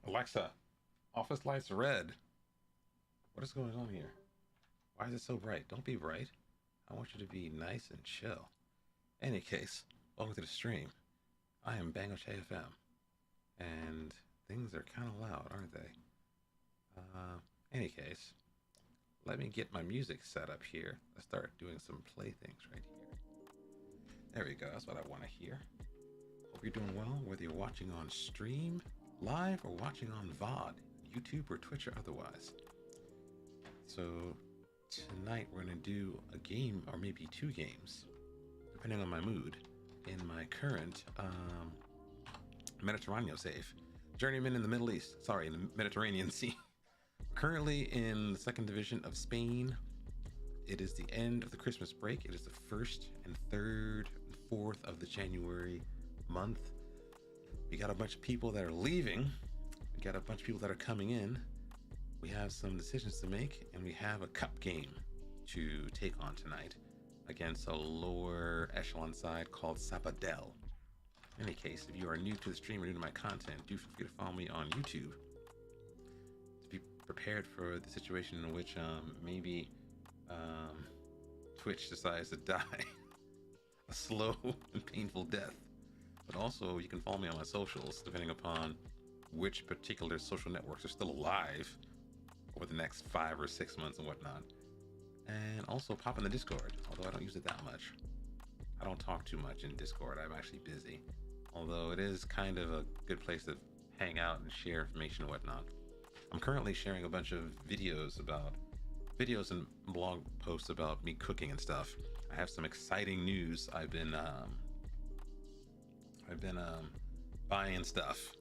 Alexa, office lights red. What is going on here? Why is it so bright? Don't be bright. I want you to be nice and chill. Any case, welcome to the stream. I am BangocheFM, and things are kind of loud, aren't they? Any case, let me get my music set up here. Let's start doing some playthings right here. There we go. That's what I want to hear. Hope you're doing well, whether you're watching on stream, live, or watching on VOD, YouTube or Twitch or otherwise. So tonight we're going to do a game or maybe two games, depending on my mood, in my current Mediterraneo save. Journeyman in the Middle East. Sorry, in the Mediterranean Sea. Currently in the second division of Spain. It is the end of the Christmas break. It is the 1st and 3rd and 4th of the January month. We got a bunch of people that are leaving. We got a bunch of people that are coming in. We have some decisions to make, and we have a cup game to take on tonight against a lower echelon side called Sabadell. In any case, if you are new to the stream or new to my content, do feel free to follow me on YouTube to be prepared for the situation in which maybe Twitch decides to die a slow and painful death. But also, you can follow me on my socials, depending upon which particular social networks are still alive over the next 5 or 6 months and whatnot. And also pop in the Discord, although I don't use it that much. I don't talk too much in Discord. I'm actually busy. Although it is kind of a good place to hang out and share information and whatnot. I'm currently sharing a bunch of videos and blog posts about me cooking and stuff. I have some exciting news. I've been buying stuff,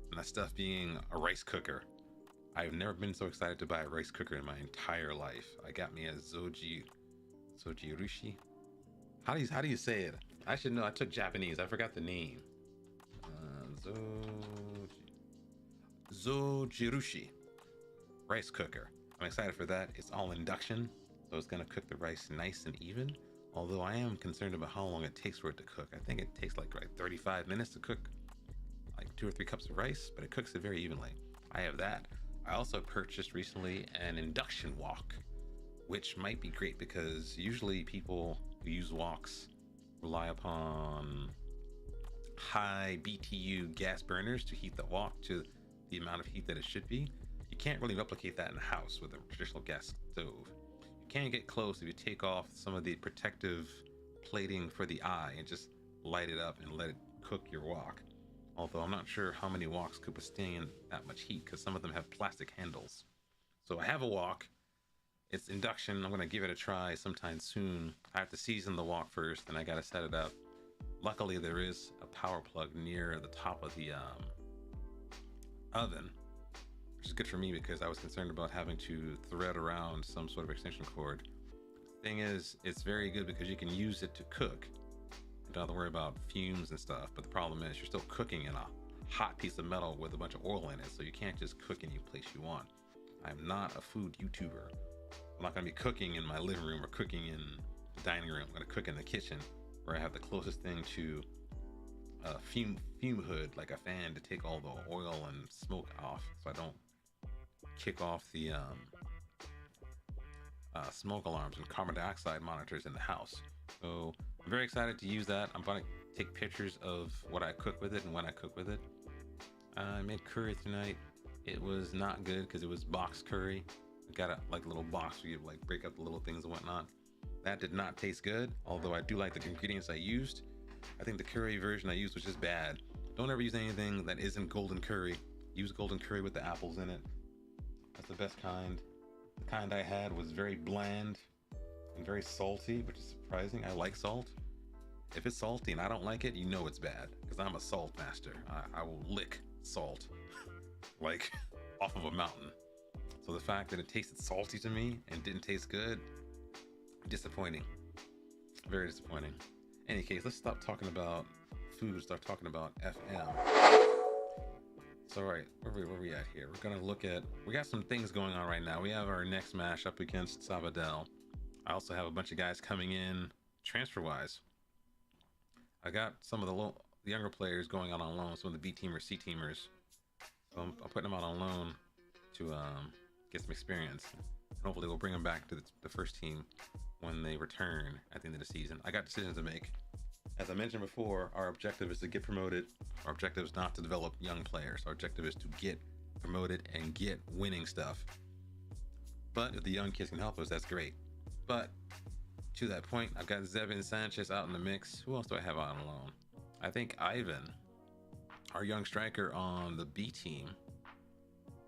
and that stuff being a rice cooker. I've never been so excited to buy a rice cooker in my entire life. I got me a Zojirushi. How do you say it? I should know. I took Japanese. I forgot the name. Zojirushi rice cooker. I'm excited for that. It's all induction, so it's gonna cook the rice nice and even. Although I am concerned about how long it takes for it to cook. I think it takes like 35 minutes to cook like 2 or 3 cups of rice, but it cooks it very evenly. I have that. I also purchased recently an induction wok, which might be great because usually people who use woks rely upon high BTU gas burners to heat the wok to the amount of heat that it should be. You can't really replicate that in the house with a traditional gas stove. You can get close if you take off some of the protective plating for the eye and just light it up and let it cook your wok. Although I'm not sure how many woks could withstand that much heat because some of them have plastic handles. So I have a wok. It's induction. I'm going to give it a try sometime soon. I have to season the wok first, and I got to set it up. Luckily, there is a power plug near the top of the oven, which is good for me because I was concerned about having to thread around some sort of extension cord. Thing is, it's very good because you can use it to cook. You don't have to worry about fumes and stuff, but the problem is you're still cooking in a hot piece of metal with a bunch of oil in it, so you can't just cook any place you want. I'm not a food YouTuber. I'm not going to be cooking in my living room or cooking in the dining room. I'm going to cook in the kitchen where I have the closest thing to a fume hood, like a fan to take all the oil and smoke off so I don't kick off the smoke alarms and carbon dioxide monitors in the house. So I'm very excited to use that. I'm going to take pictures of what I cook with it and when I cook with it. I made curry tonight. It was not good because it was box curry. I got a little box where you break up the little things and whatnot. That did not taste good, although I do like the ingredients I used. I think the curry version I used was just bad. Don't ever use anything that isn't golden curry. Use golden curry with the apples in it. That's the best kind. The kind I had was very bland and very salty, which is surprising. I like salt. If it's salty and I don't like it, you know it's bad because I'm a salt master. I will lick salt like off of a mountain. So the fact that it tasted salty to me and didn't taste good, disappointing. Very disappointing. Any case, let's stop talking about food, start talking about FM. So, all right, where we at here? We're gonna look at, we got some things going on right now. We have our next match up against Sabadell. I also have a bunch of guys coming in transfer-wise. I got some of the younger players going out on loan, some of the B teamers, C teamers. So I'm putting him out on loan to get some experience. And hopefully we'll bring him back to the first team when they return at the end of the season. I got decisions to make. As I mentioned before, our objective is to get promoted. Our objective is not to develop young players. Our objective is to get promoted and get winning stuff. But if the young kids can help us, that's great. But to that point, I've got Zevin Sanchez out in the mix. Who else do I have out on loan? I think Ivan, our young striker on the B team,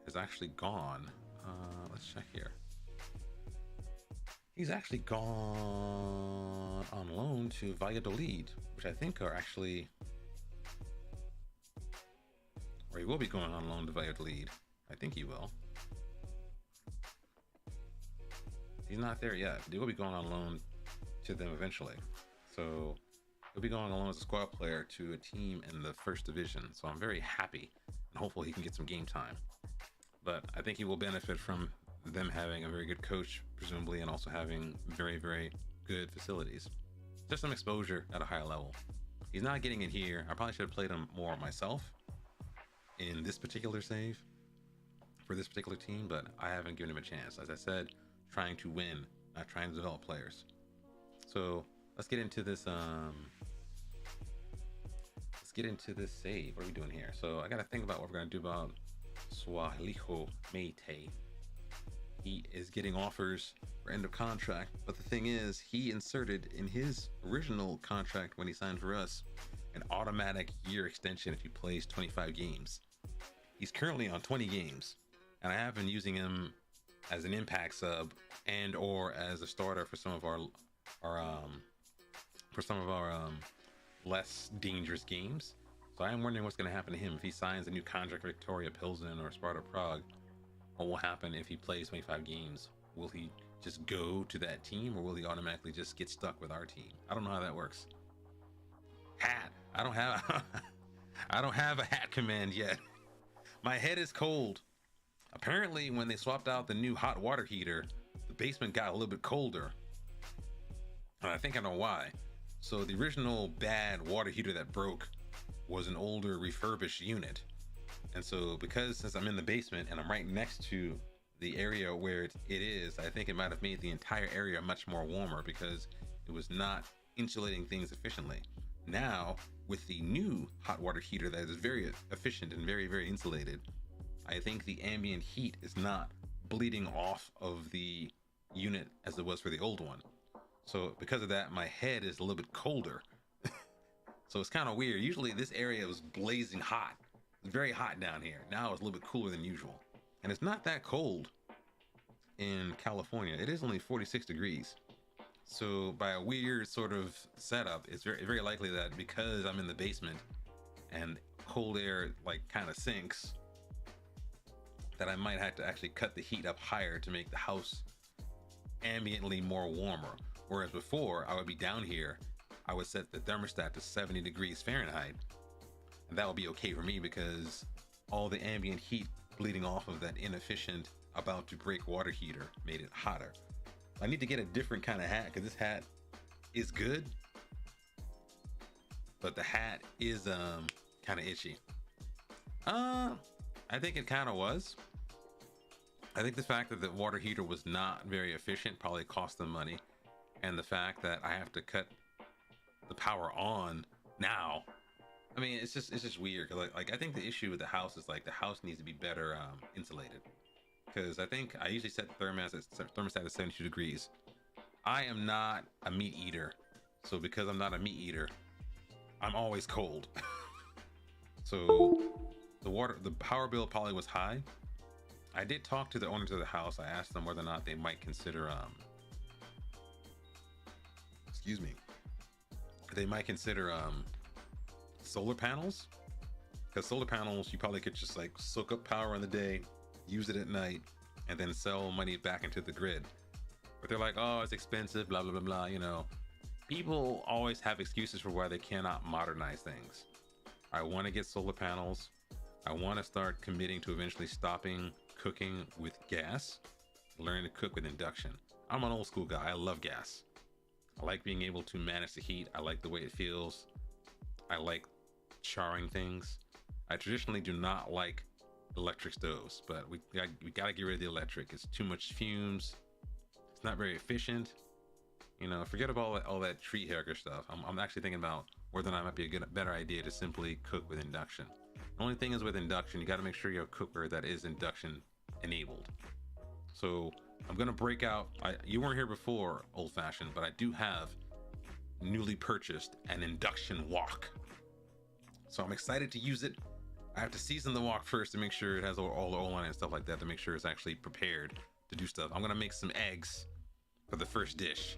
is actually gone. Let's check here. He's actually gone on loan to Valladolid, which I think are actually, or he will be going on loan to Valladolid. I think he will. He's not there yet, but he will be going on loan to them eventually. So he'll be going on loan as a squad player to a team in the first division. So I'm very happy and hopeful he can get some game time. But I think he will benefit from them having a very good coach, presumably, and also having very, very good facilities. Just some exposure at a higher level. He's not getting it here. I probably should have played him more myself in this particular save for this particular team, but I haven't given him a chance. As I said, trying to win, not trying to develop players. So let's get into this. Let's get into this save. What are we doing here? So I got to think about what we're going to do about Swahilijo Meite. He is getting offers for end of contract, but the thing is, he inserted in his original contract when he signed for us an automatic year extension if he plays 25 games. He's currently on 20 games, and I have been using him as an impact sub and or as a starter for some of our less dangerous games. So I am wondering what's going to happen to him if he signs a new contract for Victoria Pilsen or Sparta Prague. What will happen if he plays 25 games? Will he just go to that team, or will he automatically just get stuck with our team? I don't know how that works. Hat. I don't have a hat command yet. My head is cold. Apparently, when they swapped out the new hot water heater, the basement got a little bit colder. And I think I know why. So the original bad water heater that broke was an older refurbished unit. And so since I'm in the basement and I'm right next to the area where it is, I think it might have made the entire area much more warmer because it was not insulating things efficiently. Now, with the new hot water heater that is very efficient and very, very insulated, I think the ambient heat is not bleeding off of the unit as it was for the old one. So because of that, my head is a little bit colder. So it's kind of weird. Usually this area was blazing hot. It's very hot down here. Now it's a little bit cooler than usual. And it's not that cold in California. It is only 46 degrees. So by a weird sort of setup, it's very, very likely that because I'm in the basement and cold air like kind of sinks, that I might have to actually cut the heat up higher to make the house ambiently more warmer. Whereas before, I would be down here, I would set the thermostat to 70 degrees Fahrenheit, and that would be okay for me because all the ambient heat bleeding off of that inefficient, about to break water heater made it hotter. I need to get a different kind of hat because this hat is good, but the hat is kind of itchy. I think it kind of was. I think the fact that the water heater was not very efficient probably cost them money, and the fact that I have to cut the power on now, I mean, it's just weird. Cause like I think the issue with the house is like the house needs to be better insulated. Because I think I usually set the thermostat at 72 degrees. I am not a meat eater, so because I'm not a meat eater, I'm always cold. So the power bill probably was high. I did talk to the owners of the house. I asked them whether or not they might consider they might consider solar panels, because solar panels you probably could just like soak up power in the day, use it at night, and then sell money back into the grid. But they're like, oh, it's expensive, blah blah blah blah. You know, people always have excuses for why they cannot modernize things. I want to get solar panels. I want to start committing to eventually stopping cooking with gas, learning to cook with induction. I'm an old school guy. I love gas. I like being able to manage the heat. I like the way it feels. I like charring things. I traditionally do not like electric stoves, but we gotta get rid of the electric. It's too much fumes. It's not very efficient. You know, forget about all that tree hacker stuff. I'm actually thinking about whether or not it might be a better idea to simply cook with induction. The only thing is with induction, you got to make sure you have a cooker that is induction enabled. So I'm gonna break out. You weren't here before, old fashioned, but I do have newly purchased an induction wok. So I'm excited to use it. I have to season the wok first to make sure it has all the oil on it and stuff like that, to make sure it's actually prepared to do stuff. I'm gonna make some eggs for the first dish.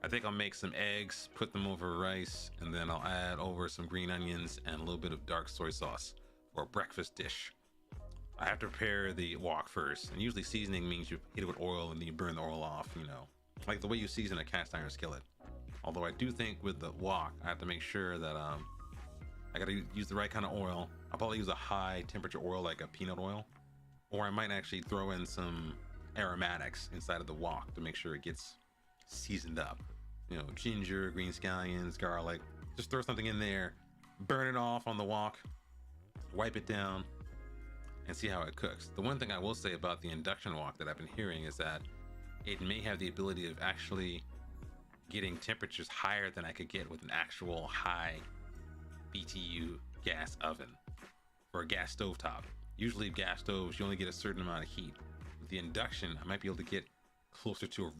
I think I'll make some eggs, put them over rice, and then I'll add over some green onions and a little bit of dark soy sauce for a breakfast dish. I have to prepare the wok first, and usually seasoning means you hit it with oil and then you burn the oil off, you know, like the way you season a cast iron skillet. Although I do think with the wok, I have to make sure that I gotta use the right kind of oil. I'll probably use a high temperature oil like a peanut oil, or I might actually throw in some aromatics inside of the wok to make sure it gets seasoned up. You know, ginger, green scallions, garlic. Just throw something in there, burn it off on the wok, wipe it down, and see how it cooks. The one thing I will say about the induction wok that I've been hearing is that it may have the ability of actually getting temperatures higher than I could get with an actual high BTU gas oven or a gas stovetop. Usually gas stoves, you only get a certain amount of heat. With the induction, I might be able to get closer to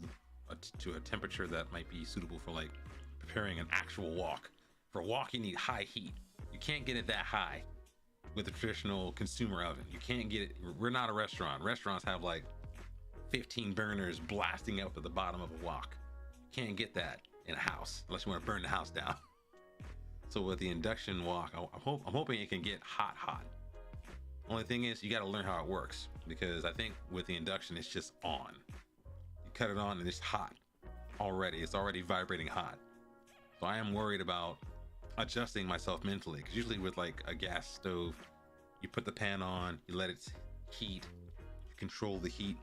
a temperature that might be suitable for like preparing an actual wok. For a wok, you need high heat. You can't get it that high with a traditional consumer oven. You can't get it. We're not a restaurant. Restaurants have like 15 burners blasting up at the bottom of a wok. You can't get that in a house unless you want to burn the house down. So with the induction wok, I'm hoping it can get hot. Only thing is, you got to learn how it works, because I think with the induction, it's just on. You cut it on and it's hot already. It's already vibrating hot. So I am worried about adjusting myself mentally, because usually with like a gas stove, you put the pan on, you let it heat, you control the heat.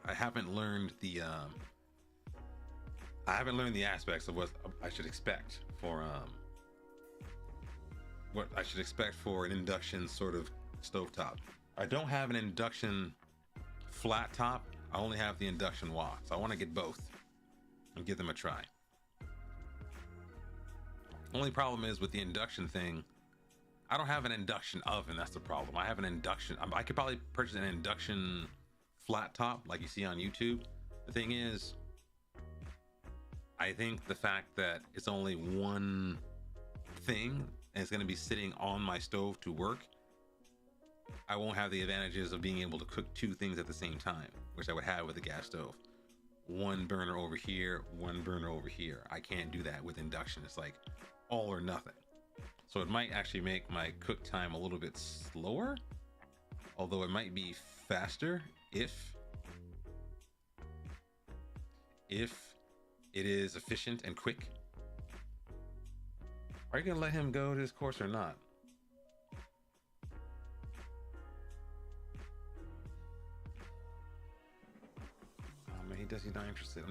I haven't learned the aspects of what I should expect for an induction sort of stovetop. I don't have an induction flat top. I only have the induction wok. So I want to get both and give them a try. Only problem is with the induction thing, I don't have an induction oven. That's the problem. I have an induction. I could probably purchase an induction flat top like you see on YouTube. The thing is, I think the fact that it's only one thing and it's going to be sitting on my stove to work, I won't have the advantages of being able to cook two things at the same time, which I would have with a gas stove. One burner over here, one burner over here. I can't do that with induction. It's like all or nothing. So it might actually make my cook time a little bit slower, although it might be faster if it is efficient and quick. Are you gonna let him go to this course or not? Oh man, he's not interested.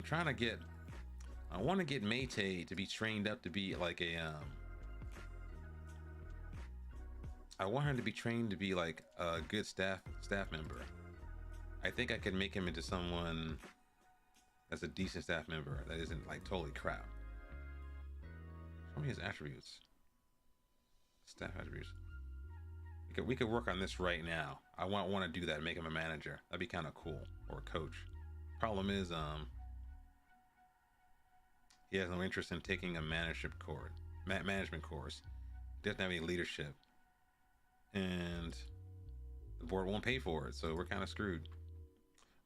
I want to get Mayte to be trained up to be like I want her to be trained to be like a good staff member. I think I could make him into someone that's a decent staff member that isn't like totally crap. Show me his attributes. Staff attributes. We could work on this right now. I want to do that, make him a manager. That'd be kind of cool, or a coach. Problem is, he has no interest in taking a management course. He doesn't have any leadership, and the board won't pay for it, so we're kind of screwed.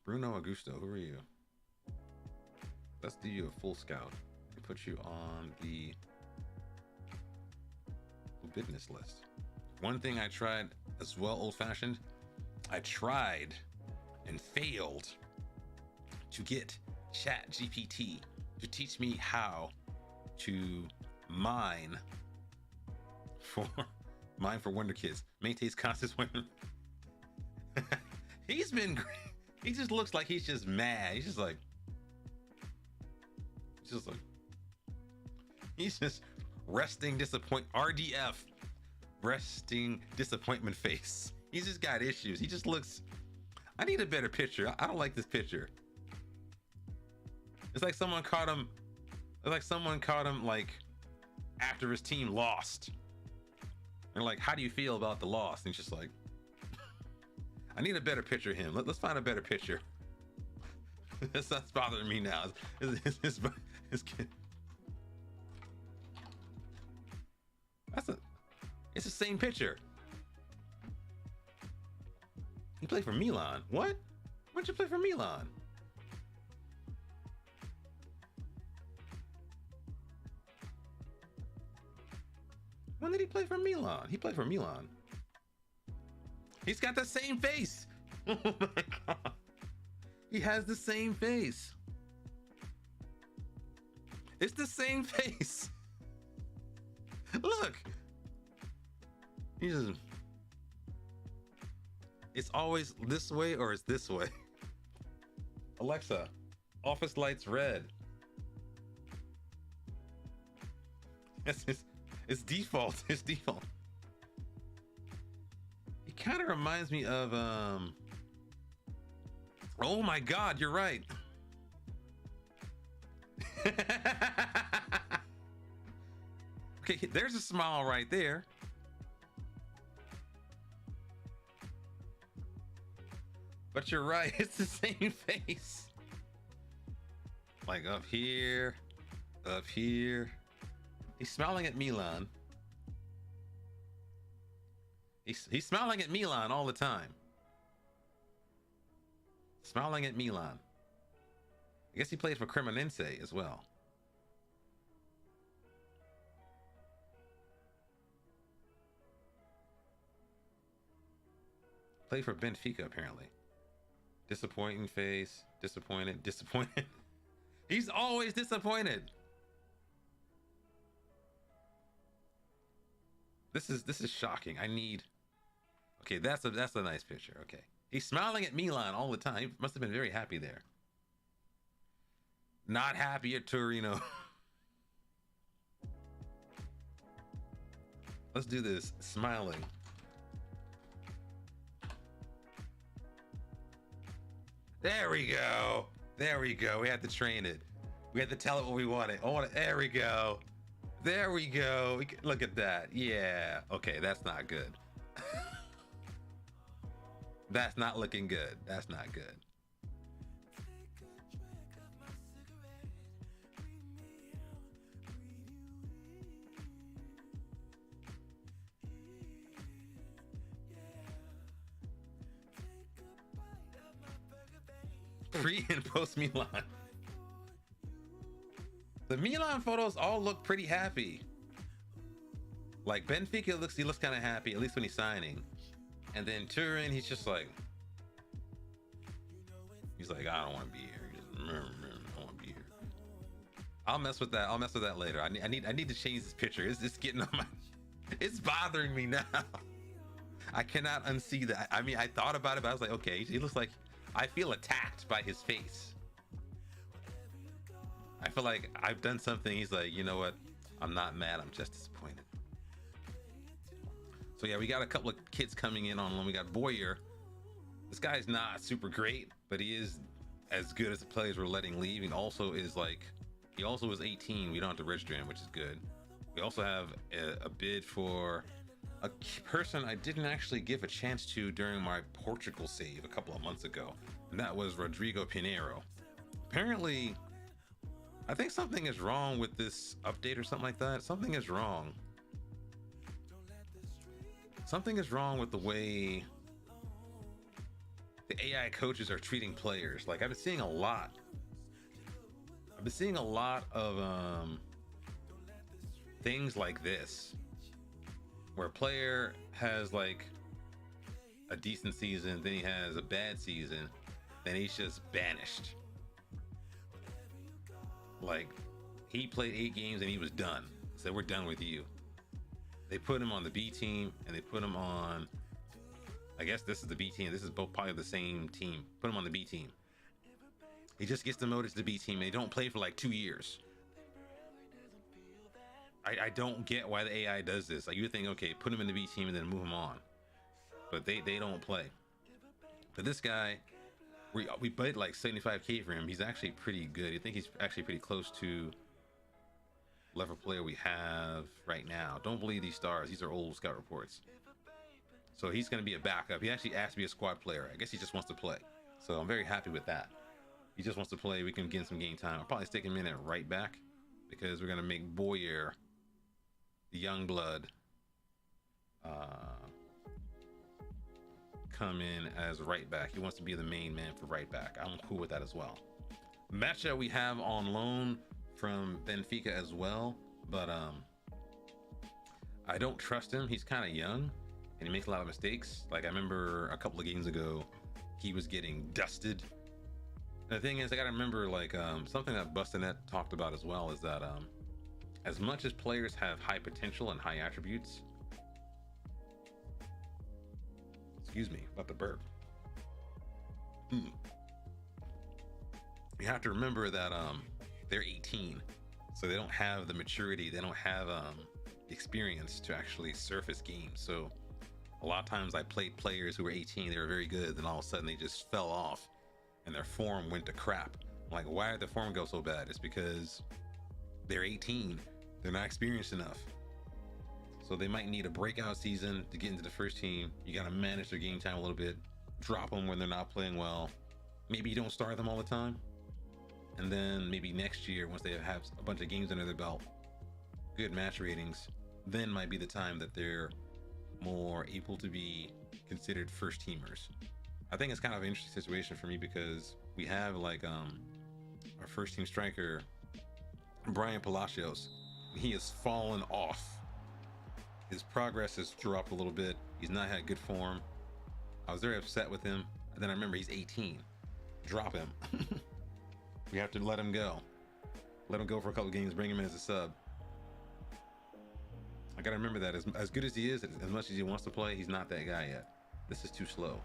Bruno Augusto, who are you? Let's do you a full scout and put you on the business list. One thing I tried as well, old fashioned, I tried and failed to get ChatGPT to teach me how to mine for wonderkids. Maintains constant women. He's been great. He just looks like he's just mad. He's just resting disappointment face. He's just got issues. He just looks. I need a better picture. I don't like this picture. It's like someone caught him. It's like someone caught him like after his team lost. And like, how do you feel about the loss? And he's just like, I need a better picture of him. Let's find a better picture. That's bothering me now. His kid. It's the same picture. He played for Milan. What? When'd you play for Milan? When did he play for Milan? He played for Milan. He's got the same face. Oh my god. He has the same face. It's the same face. Look. It's always this way or it's this way. Alexa, office lights red. It's default. It's default. He kind of reminds me of oh my god, you're right. Okay, there's a smile right there. But you're right, it's the same face. Like up here, up here. He's smiling at Milan. He's smiling at Milan all the time. Smiling at Milan. I guess he played for Cremonense as well. Played for Benfica apparently. Disappointing face. Disappointed. Disappointed. He's always disappointed. This is shocking. I need. Okay, that's a nice picture. Okay, he's smiling at Milan all the time. He must have been very happy there. Not happy at Torino. Let's do this. Smiling. There we go. There we go. We had to train it. We had to tell it what we wanted. There we go. There we go. Look at that. Yeah. Okay, that's not good. That's not looking good. That's not good. Pre and post Milan. The Milan photos all look pretty happy. Like Benfica he looks kind of happy, at least when he's signing. And then Turin, he's just like, I don't want to be here. I don't want to be here. I'll mess with that. I'll mess with that later. I need to change this picture. It's getting on my. It's bothering me now. I cannot unsee that. I mean, I thought about it, but I was like, okay, he looks like. I feel attacked by his face. I feel like I've done something. He's like, you know what? I'm not mad. I'm just disappointed. So yeah, we got a couple of kids coming in on loan. We got Boyer. This guy's not super great, but he is as good as the players we're letting leave. He also is 18. We don't have to register him, which is good. We also have a bid for a person I didn't actually give a chance to during my Portugal save a couple of months ago, and that was Rodrigo Pinheiro. Apparently, I think something is wrong with this update or something like that. Something is wrong. Something is wrong with the way the AI coaches are treating players. Like I've been seeing a lot of things like this, where a player has like a decent season, then he has a bad season, then he's just banished. Like he played 8 games and he was done. So we're done with you. They put him on the B team and they put him on, I guess this is the B team. This is both probably the same team. Put him on the B team. He just gets demoted to the B team and they don't play for like 2 years. I don't get why the AI does this. Like you would think, okay, put him in the B team and then move him on. but they don't play. But this guy, we paid like 75K for him. He's actually pretty good. I think he's actually pretty close to level player we have right now. Don't believe these stars. These are old scout reports. So he's going to be a backup. He actually asked to be a squad player. I guess he just wants to play. So I'm very happy with that. He just wants to play. We can get him some game time. I'll probably stick him in at right back because we're going to make Boyer, the young blood, come in as right back. He wants to be the main man for right back. I'm cool with that as well. Match that we have on loan from Benfica as well, but I don't trust him. He's kind of young and he makes a lot of mistakes. Like I remember a couple of games ago, he was getting dusted. And the thing is, I gotta remember like something that Bustanet talked about as well is that as much as players have high potential and high attributes, excuse me, about to burp. You have to remember that they're 18, so they don't have the maturity, they don't have the experience to actually surface games. So a lot of times I played players who were 18, they were very good, then all of a sudden they just fell off and their form went to crap. I'm like, why did the form go so bad? It's because they're 18, they're not experienced enough. So they might need a breakout season to get into the first team. You got to manage their game time a little bit, drop them when they're not playing well. Maybe you don't start them all the time. And then maybe next year, once they have a bunch of games under their belt, good match ratings, then might be the time that they're more able to be considered first teamers. I think it's kind of an interesting situation for me because we have like our first team striker, Brian Palacios. He has fallen off. His progress has dropped a little bit. He's not had good form. I was very upset with him. And then I remember he's 18. Drop him. We have to let him go. Let him go for a couple of games, bring him in as a sub. I gotta remember that as good as he is, as much as he wants to play, he's not that guy yet. This is too slow.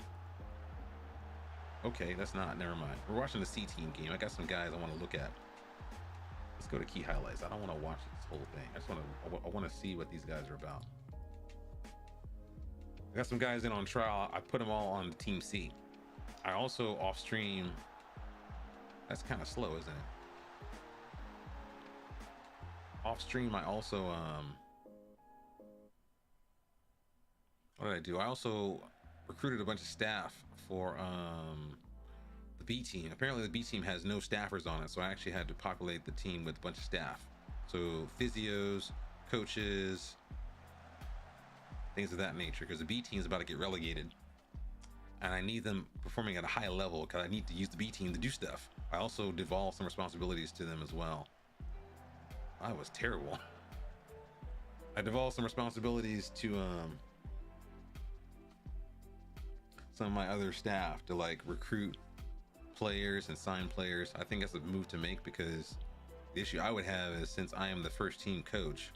Okay, that's not, never mind. We're watching the C team game. I got some guys I want to look at. Let's go to key highlights. I don't want to watch this whole thing. I want to see what these guys are about. I got some guys in on trial. I put them all on Team C. I also off stream. That's kind of slow, isn't it? Off stream, I also what did I do? I also recruited a bunch of staff for the B team. Apparently the B team has no staffers on it, so I actually had to populate the team with a bunch of staff. So physios, coaches, things of that nature, because the B team is about to get relegated. And I need them performing at a high level because I need to use the B team to do stuff. I also devolved some responsibilities to them as well. I was terrible. I devolved some responsibilities to some of my other staff to like recruit players and sign players. I think that's a move to make because the issue I would have is since I am the first team coach,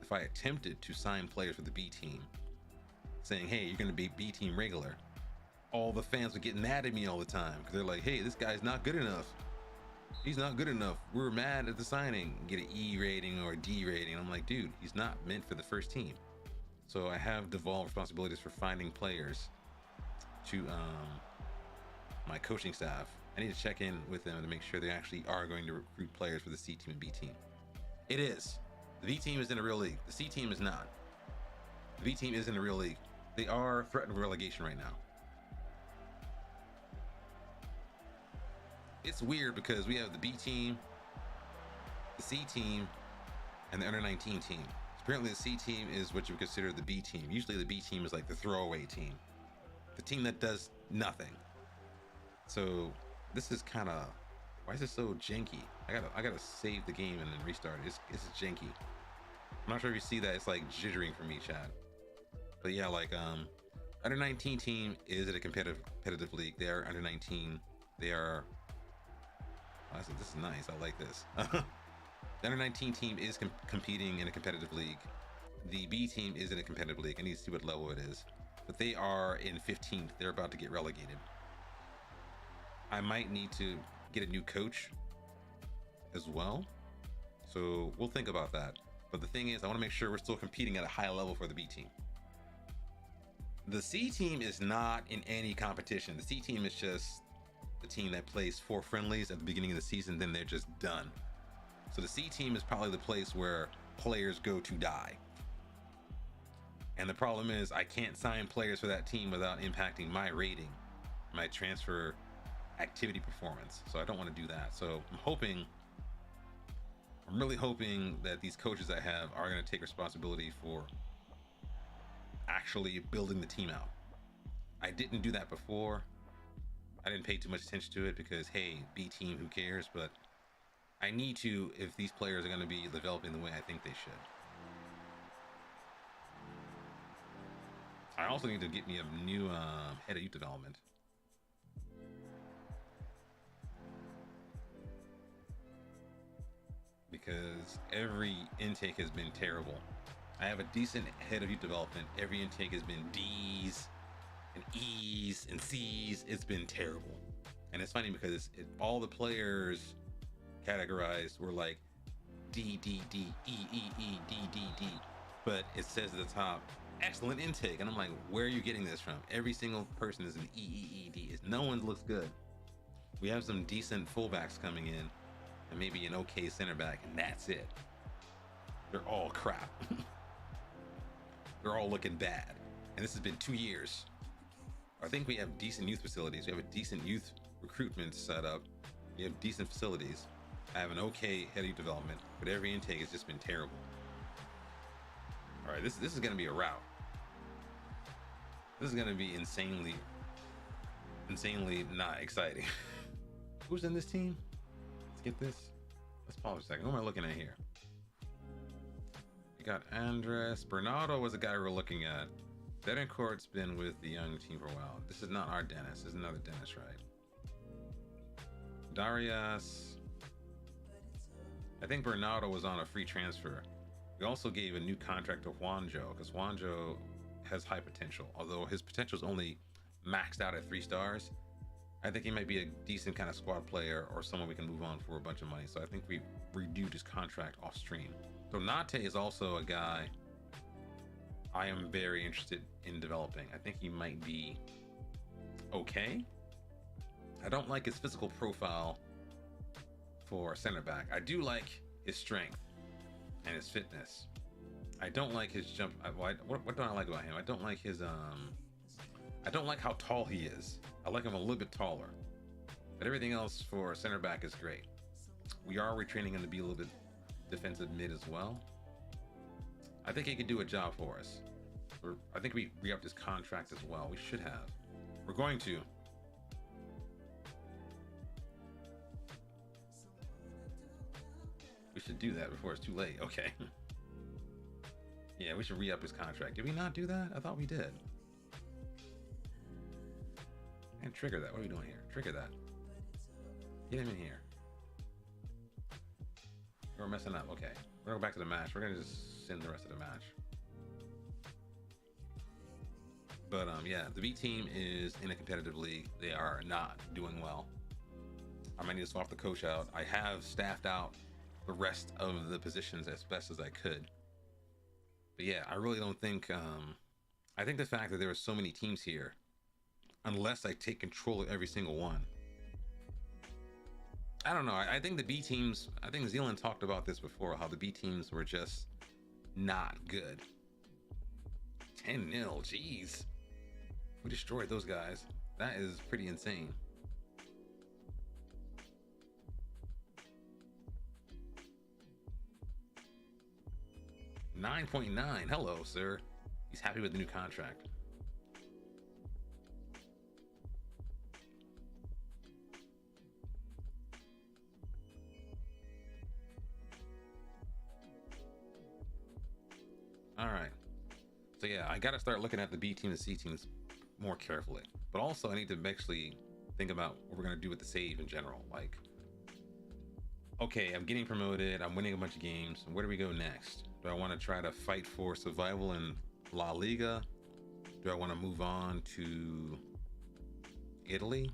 if I attempted to sign players for the B team, saying, hey, you're going to be B team regular, all the fans would get mad at me all the time because they're like, hey, this guy's not good enough. He's not good enough. We were mad at the signing. Get an E rating or a D rating. I'm like, dude, he's not meant for the first team. So I have devolved responsibilities for finding players to my coaching staff. I need to check in with them to make sure they actually are going to recruit players for the C team and B team. It is. The B team is in a real league. The C team is not. The B team is in a real league. They are threatened with relegation right now. It's weird because we have the B team, the C team, and the under 19 team. Apparently the C team is what you would consider the B team. Usually the B team is like the throwaway team, the team that does nothing. So this is kind of, why is it so janky? I gotta save the game and then restart it. It's janky. I'm not sure if you see that. It's like jittering for me, Chad. But yeah, like under 19 team is at a competitive league. They are under 19. They are. This is nice. I like this. The under 19 team is competing in a competitive league. The B team is in a competitive league. I need to see what level it is. But they are in 15th. They're about to get relegated. I might need to get a new coach as well. So we'll think about that. But the thing is, I want to make sure we're still competing at a high level for the B team. The C team is not in any competition. The C team is just the team that plays 4 friendlies at the beginning of the season, then they're just done. So the C team is probably the place where players go to die. And the problem is I can't sign players for that team without impacting my rating, my transfer activity performance. So I don't want to do that. So I'm really hoping that these coaches I have are going to take responsibility for actually building the team out. I didn't do that before. I didn't pay too much attention to it because, hey, B team, who cares? But I need to if these players are going to be developing the way I think they should. I also need to get me a new head of youth development. Because every intake has been terrible. I have a decent head of youth development. Every intake has been D's and E's and C's. It's been terrible. And it's funny because all the players categorized were like D, D, D, E, E, E, D, D, D. But it says at the top, excellent intake. And I'm like, where are you getting this from? Every single person is an E, E, E, D. No one looks good. We have some decent fullbacks coming in and maybe an okay center back, and that's it. They're all crap. They're all looking bad. And this has been 2 years. I think we have decent youth facilities. We have a decent youth recruitment set up. We have decent facilities. I have an okay head of youth development, but every intake has just been terrible. All right, this is going to be a rout. This is going to be insanely not exciting. Who's in this team? Let's get this. Let's pause a second. Who am I looking at here? We got Andres. Bernardo was the guy we were looking at. Betancourt's been with the young team for a while. This is not our Dennis. This is another Dennis, right? Darius. I think Bernardo was on a free transfer. We also gave a new contract to Juanjo because Juanjo has high potential. Although his potential is only maxed out at 3 stars, I think he might be a decent kind of squad player or someone we can move on for a bunch of money. So I think we renewed his contract off stream. Donate is also a guy I am very interested in developing. I think he might be okay. I don't like his physical profile for center back. I do like his strength and his fitness. I don't like his jump. What don't I like about him? I don't like his I don't like how tall he is. I like him a little bit taller, but everything else for center back is great. We are retraining him to be a little bit defensive mid as well. I think he could do a job for us. I think we re-upped his contract as well. We should have. We're going to. We should do that before it's too late. Okay. Yeah, we should re-up his contract. Did we not do that? I thought we did. And trigger that. What are we doing here? Trigger that. Get him in here. We're messing up. Okay. We're going to go back to the match. We're going to just send the rest of the match. But yeah, the B team is in a competitive league. They are not doing well. I might need to swap the coach out. I have staffed out the rest of the positions as best as I could. But yeah, I really don't think... I think the fact that there are so many teams here, unless I take control of every single one. I don't know. I think the B teams... I think Zealand talked about this before, how the B teams were just not good. 10-0, jeez. We destroyed those guys. That is pretty insane. $9.9. Hello, sir. He's happy with the new contract. All right. So yeah, I got to start looking at the B team and C teams more carefully. But also I need to actually think about what we're going to do with the save in general. Like, okay, I'm getting promoted. I'm winning a bunch of games. Where do we go next? Do I want to try to fight for survival in La Liga? Do I want to move on to Italy?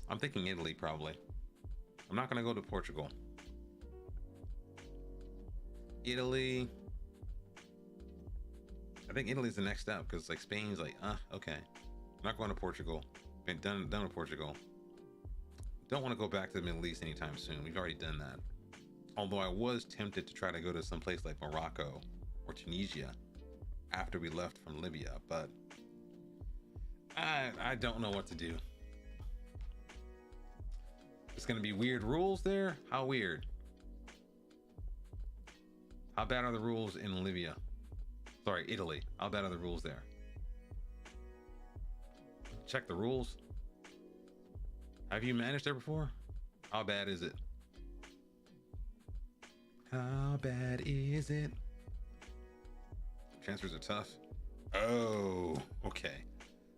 I'm thinking Italy probably. I'm not going to go to Portugal. Italy. I think Italy's the next step because like Spain's like, okay, not going to Portugal. Been done with Portugal. Don't want to go back to the Middle East anytime soon. We've already done that. Although I was tempted to try to go to some place like Morocco or Tunisia after we left from Libya, but I don't know what to do. It's gonna be weird rules there. How weird? How bad are the rules in Libya? Sorry, Italy. How bad are the rules there? Check the rules. Have you managed there before? How bad is it? How bad is it? Transfers are tough. Oh, okay.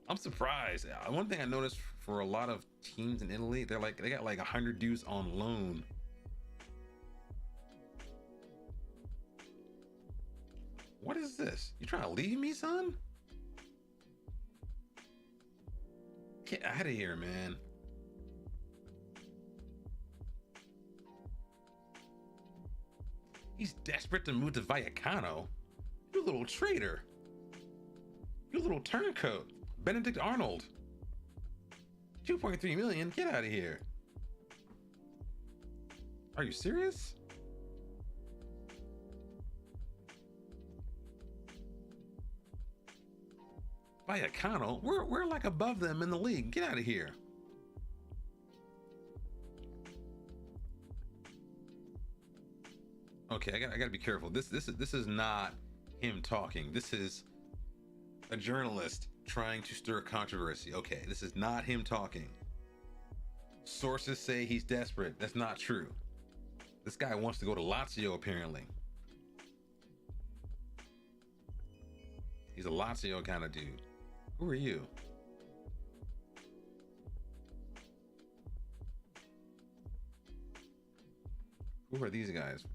I'm surprised. One thing I noticed for a lot of teams in Italy, they got like 100 dudes on loan. What is this? You trying to leave me, son? Get out of here, man. He's desperate to move to Vallecano. You little traitor. You little turncoat. Benedict Arnold. 2.3 million? Get out of here. Are you serious? Vallecano? We're like above them in the league. Get out of here. Okay, I gotta be careful. This is not him talking. This is a journalist trying to stir controversy. Okay, this is not him talking. Sources say he's desperate. That's not true. This guy wants to go to Lazio, apparently. He's a Lazio kind of dude. Who are you? Who are these guys?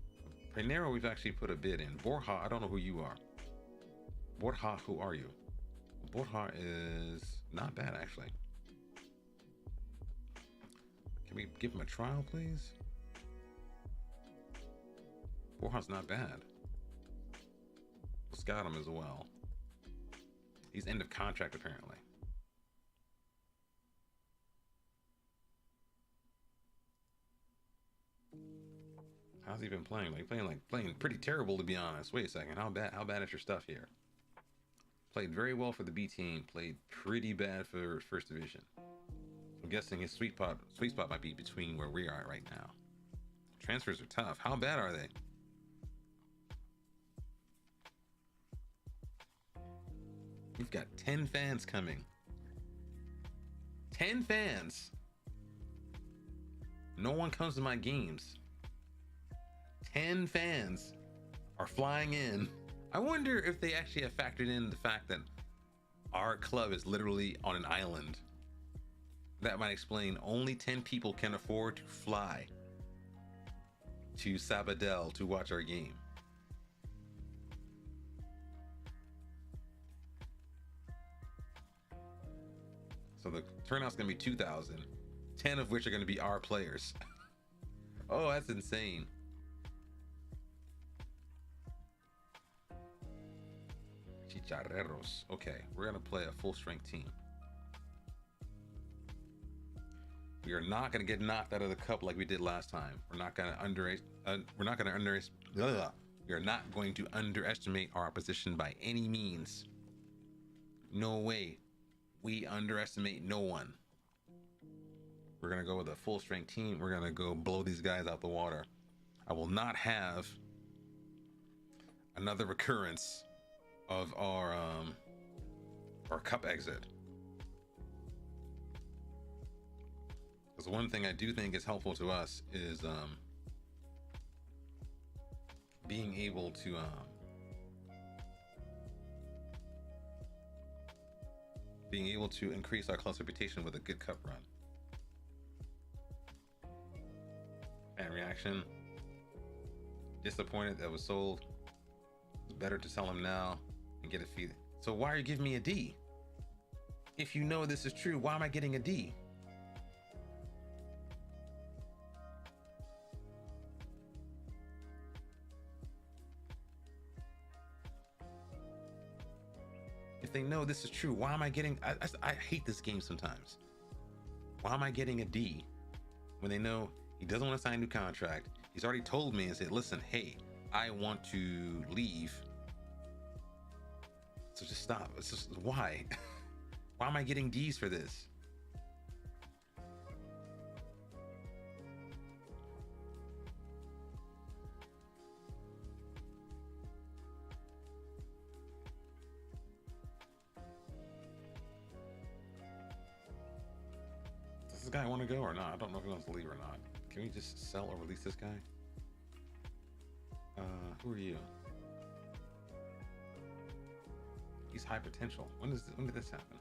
Pinero, we've actually put a bid in. Borja, I don't know who you are. Borja, who are you? Borja is not bad, actually. Can we give him a trial, please? Borja's not bad. We'll scout him as well. He's end of contract, apparently. How's he been playing? Playing pretty terrible, to be honest. Wait a second. How bad is your stuff here? Played very well for the B team. Played pretty bad for first division. I'm guessing his sweet spot might be between where we are right now. Transfers are tough. How bad are they? We've got 10 fans coming. 10 fans. No one comes to my games. 10 fans are flying in. I wonder if they actually have factored in the fact that our club is literally on an island. That might explain only 10 people can afford to fly to Sabadell to watch our game. So the turnout's gonna be 2,000, 10 of which are gonna be our players. Oh, that's insane. Chicharreros. Okay, we're gonna play a full strength team. We are not gonna get knocked out of the cup like we did last time. We are not going to underestimate our opposition by any means. No way. We underestimate no one. We're gonna go with a full strength team. We're gonna go blow these guys out the water. I will not have another recurrence of our cup exit. Because one thing I do think is helpful to us is being able to increase our club's reputation with a good cup run. Fan reaction. Disappointed that was sold. It's better to sell him now and get a fee. So why are you giving me a D? If you know this is true, why am I getting a D? they know this is true. Why am I getting? I hate this game sometimes. Why am I getting a D when they know he doesn't want to sign a new contract? He's already told me and said, listen, hey, I want to leave. So just stop. It's just why? Why am I getting D's for this? Does this guy want to go or not? I don't know if he wants to leave or not. Can we just sell or release this guy? Who are you? He's high potential. When did this happen?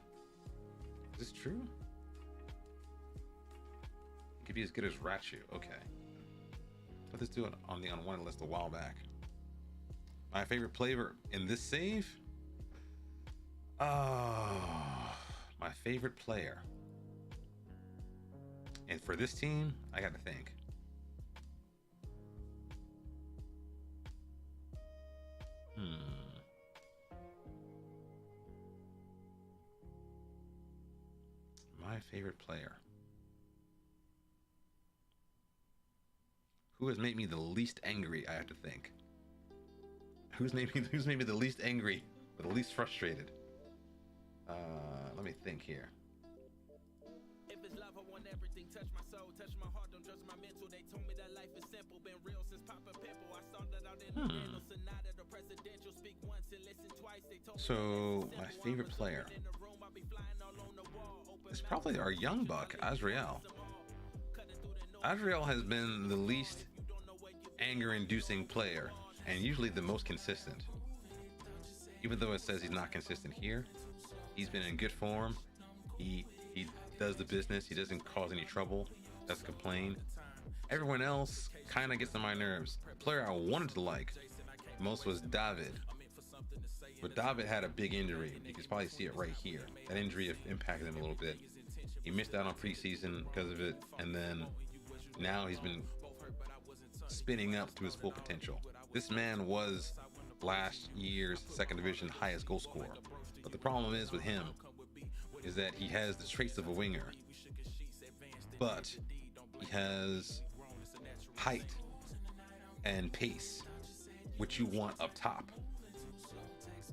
Is this true? He could be as good as Ratchu. Okay. Put this dude on the unwanted list a while back. My favorite player in this save? Oh, my favorite player. And for this team, I got to think. My favorite player. Who has made me the least angry? I have to think. Who's made me the least angry, or the least frustrated? Let me think here. If it's love, I want everything. Touch my soul, touch my heart, don't judge my mental. They told me that life is simple, been real since Papa Pimple. I started out in the rental, sonata, the presidential. Speak once and listen twice. They told me So my favorite player is probably our young buck, Azrael. Azrael has been the least anger-inducing player and usually the most consistent. Even though it says he's not consistent here, he's been in good form. He does the business. He doesn't cause any trouble. Doesn't complain. Everyone else kind of gets on my nerves. The player I wanted to like most was David. But David had a big injury. You can probably see it right here. That injury impacted him a little bit. He missed out on preseason because of it, and then now he's been spinning up to his full potential. This man was last year's second division highest goal scorer. But the problem is with him is that he has the traits of a winger, but he has height and pace, which you want up top.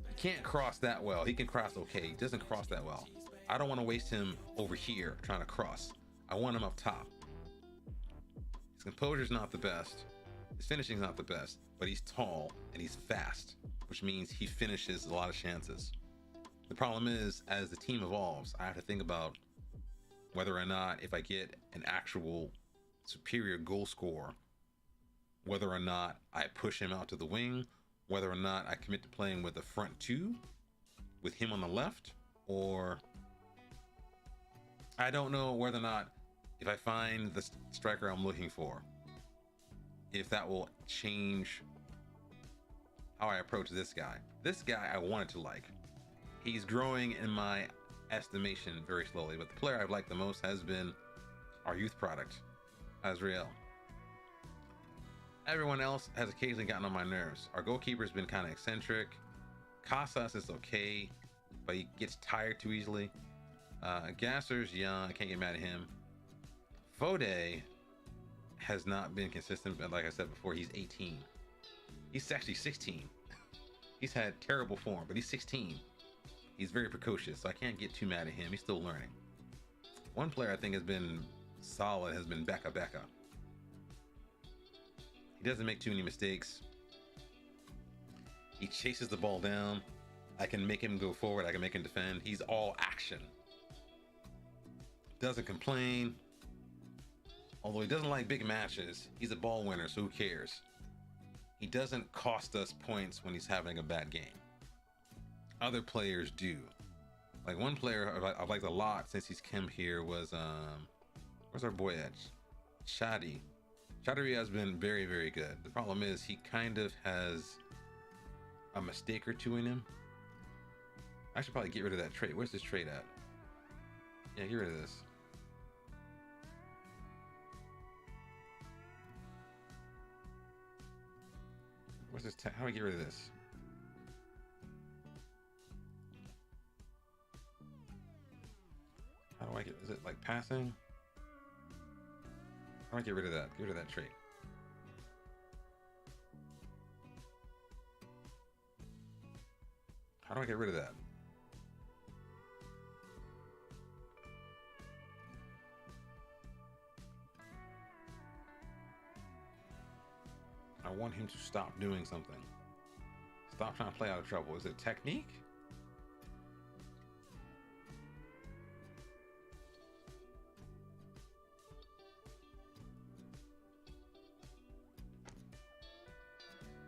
He can't cross that well. He can cross okay. He doesn't cross that well. I don't want to waste him over here trying to cross. I want him up top. His composure's not the best. His finishing's not the best, but he's tall and he's fast, which means he finishes a lot of chances. The problem is, as the team evolves, I have to think about whether or not, if I get an actual superior goal scorer, whether or not I push him out to the wing, whether or not I commit to playing with the front two, with him on the left, or I don't know whether or not, if I find the striker I'm looking for, if that will change how I approach this guy. This guy I wanted to like. He's growing in my estimation very slowly, but the player I've liked the most has been our youth product, Azrael. Everyone else has occasionally gotten on my nerves. Our goalkeeper's been kind of eccentric. Casas is okay, but he gets tired too easily. Gasser's young, I can't get mad at him. Fode has not been consistent, but like I said before, he's 18. He's actually 16. He's had terrible form, but he's 16. He's very precocious, so I can't get too mad at him. He's still learning. One player I think has been solid has been Becca. He doesn't make too many mistakes. He chases the ball down. I can make him go forward. I can make him defend. He's all action. Doesn't complain. Although he doesn't like big matches, he's a ball winner, so who cares? He doesn't cost us points when he's having a bad game. Other players do. Like one player I've liked a lot since he's come here was where's our boy at? Shadi. Shadi has been very, very good. The problem is he kind of has a mistake or two in him. I should probably get rid of that trait. Where's this trait at? Yeah, get rid of this. Where's this? How do I get rid of this? Passing. How do I get rid of that? Get rid of that trait. How do I get rid of that? I want him to stop doing something. Stop trying to play out of trouble. Is it technique?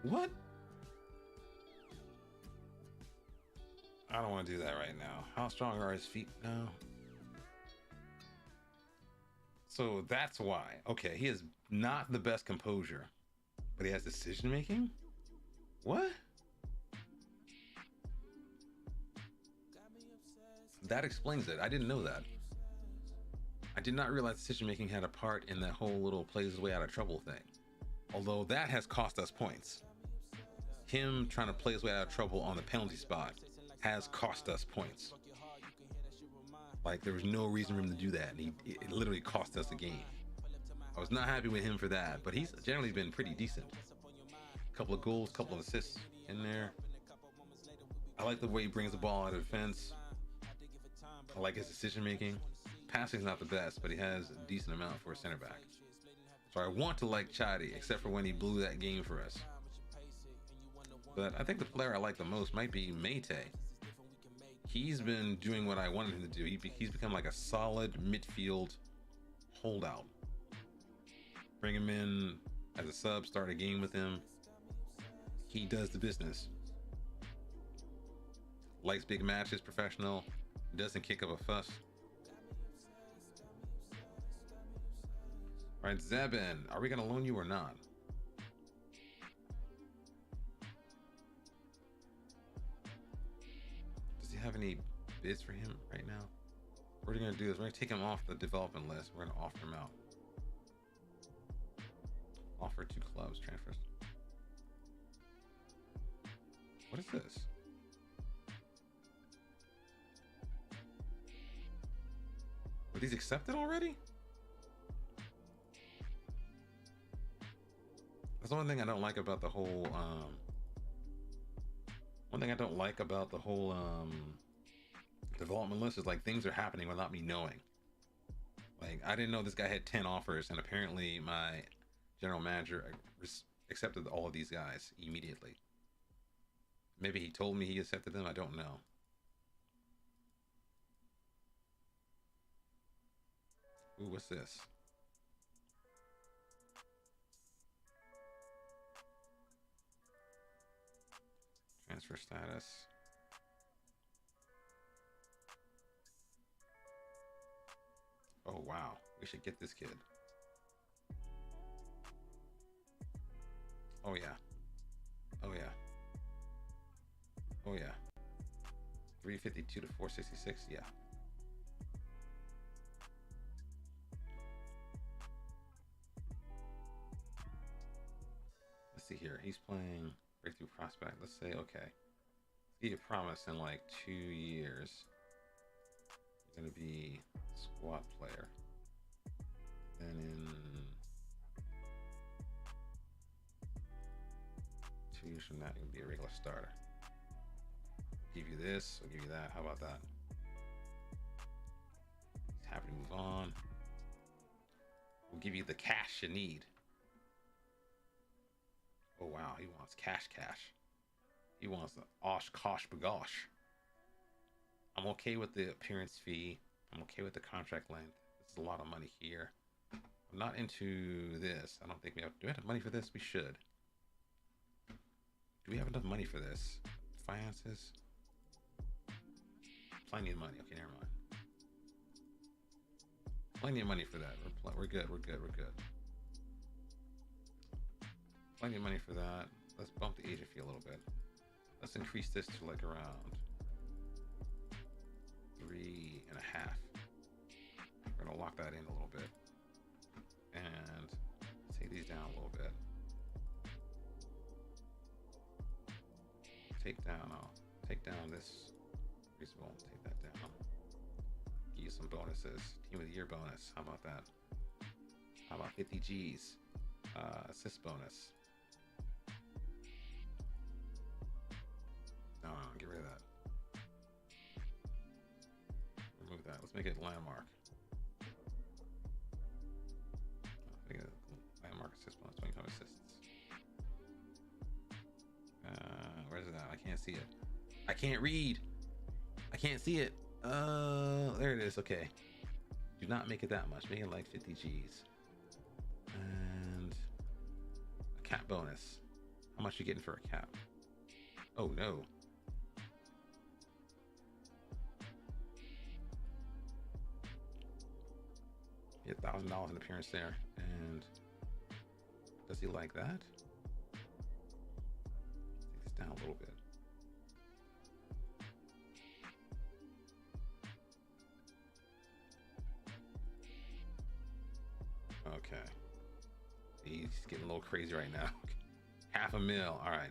What? I don't want to do that right now. How strong are his feet now? So that's why. Okay, he is not the best composure, but he has decision making? What? That explains it. I didn't know that. I did not realize decision making had a part in that whole little plays his way out of trouble thing. Although that has cost us points. Him trying to play his way out of trouble on the penalty spot has cost us points. Like, there was no reason for him to do that, and it literally cost us a game. I was not happy with him for that, but he's generally been pretty decent. A couple of goals, couple of assists in there. I like the way he brings the ball out of defense. I like his decision making. Passing's not the best, but he has a decent amount for a center back. So I want to like Chadi, except for when he blew that game for us. But I think the player I like the most might be Mayte. He's been doing what I wanted him to do. He's become like a solid midfield holdout. Bring him in as a sub, start a game with him. He does the business. Likes big matches, professional. Doesn't kick up a fuss. All right, Zebin, are we gonna loan you or not? Does he have any bids for him right now? What we're gonna do is we're gonna take him off the development list. We're gonna offer him out. Offer 2 clubs, transfers. What is this? Were these accepted already? That's the one thing I don't like about the whole development list is like things are happening without me knowing. Like, I didn't know this guy had 10 offers, and apparently my general manager accepted all of these guys immediately. Maybe he told me he accepted them, I don't know. Ooh, what's this? Transfer status. Oh wow, we should get this kid. Oh yeah. Oh yeah. Oh yeah. 352 to 466, yeah. Let's see here. He's playing breakthrough prospect. Let's say, okay. He a promise in like 2 years. He's gonna be squad player. Then in 2 years from now, he'll be a regular starter. Give you this, I'll give you that. How about that? He's happy to move on. We'll give you the cash you need. Oh wow, he wants cash. He wants the Oshkosh bagosh. I'm okay with the appearance fee. I'm okay with the contract length. This is a lot of money here. I'm not into this. I don't think we have. Do we have money for this? We should. Do we have enough money for this? Finances? Plenty of money. Okay, never mind. Plenty of money for that. We're good. Plenty of money for that. Let's bump the agent fee a little bit. Let's increase this to like around 3.5. We're gonna lock that in a little bit and take these down a little bit. Take down this reasonable. Take that down. use some bonuses. Team of the year bonus. How about that? How about 50 G's? Assist bonus. No, get rid of that. Remove that. Let's make it landmark. Make it landmark assist bonus. 25 assists. Where's it at? I can't see it. I can't read. I can't see it. There it is. Okay. Do not make it that much. Make it like 50 G's. And a cap bonus. How much you getting for a cap? Oh no. Get $1,000 in appearance there. And does he like that? Take this down a little bit. Okay. He's getting a little crazy right now. $500,000. All right.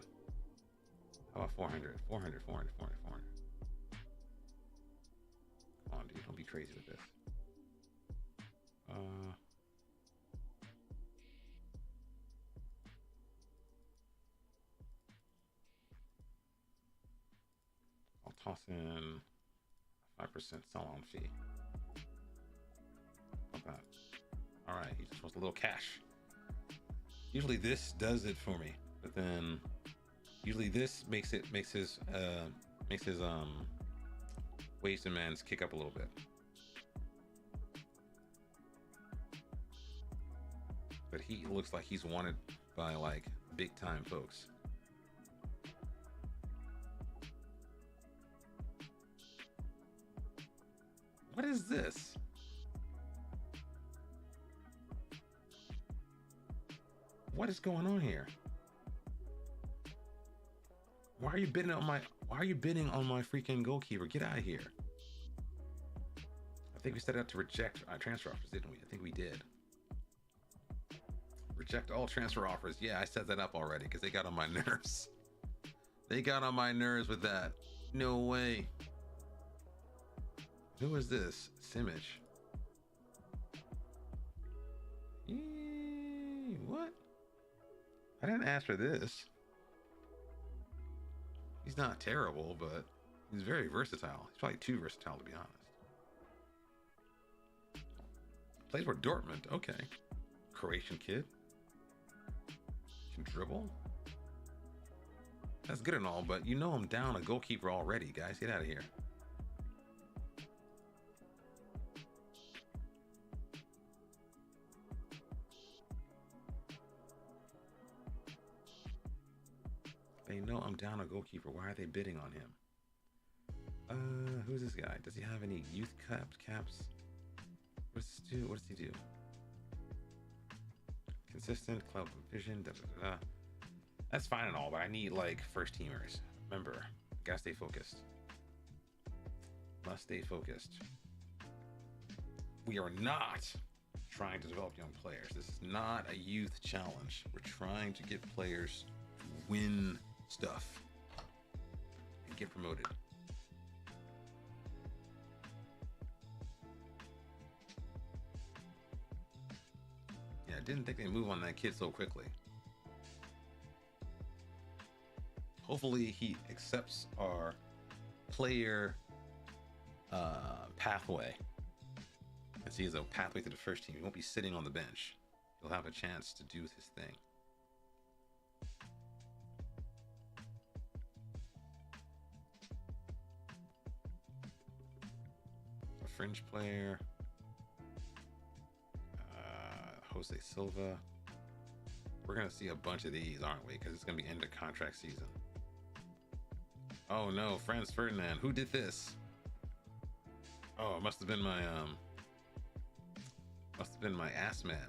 How about 400? 400, 400, 400, 400. Come on, dude. Don't be crazy with this. I'll toss in a 5% sell-on fee. How about that? All right, he just wants a little cash. Usually this does it for me, but then usually this makes his wage demands kick up a little bit. But he looks like he's wanted by like big time folks. What is this? What is going on here? Why are you bidding on my freaking goalkeeper? Get out of here. I think we set out to reject our transfer offers, didn't we? I think we did. Reject all transfer offers. Yeah, I set that up already because they got on my nerves. They got on my nerves with that. No way. Who is this? Simic. What? I didn't ask for this. He's not terrible, but he's very versatile. He's probably too versatile, to be honest. Plays for Dortmund. Okay. Croatian kid. Can dribble. That's good and all, but you know I'm down a goalkeeper already, guys. Get out of here. They know I'm down a goalkeeper. Why are they bidding on him? Who's this guy? Does he have any youth caps? What does he do? Consistent club vision. Da, da, da, da. That's fine and all, but I need like first teamers. Remember, gotta stay focused. Must stay focused. We are not trying to develop young players. This is not a youth challenge. We're trying to get players to win stuff and get promoted. Yeah, I didn't think they'd move on that kid so quickly. Hopefully he accepts our player pathway and sees a pathway to the first team. He won't be sitting on the bench. He'll have a chance to do his thing. A fringe player. Jose Silva. We're going to see a bunch of these, aren't we? Because it's going to be end of contract season. Oh no, Franz Ferdinand. Who did this? Oh, it must have been my ass man.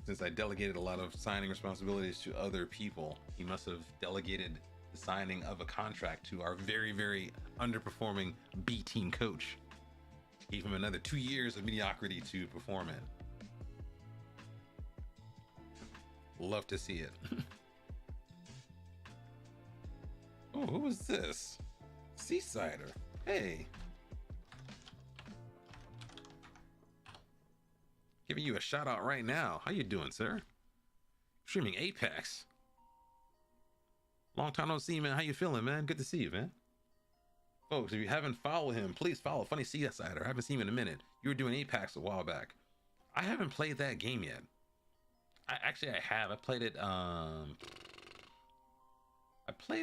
Since I delegated a lot of signing responsibilities to other people, he must have delegated the signing of a contract to our very, very underperforming B team coach. Gave him another 2 years of mediocrity to perform in. Love to see it. Oh, who is this? Seasider. Hey. Giving you a shout out right now. How you doing, sir? Streaming Apex. Long time no see, man. How you feeling, man? Good to see you, man. Folks, if you haven't followed him, please follow Funny Seasider. I haven't seen him in a minute. You were doing Apex a while back. I haven't played that game yet. I have. I played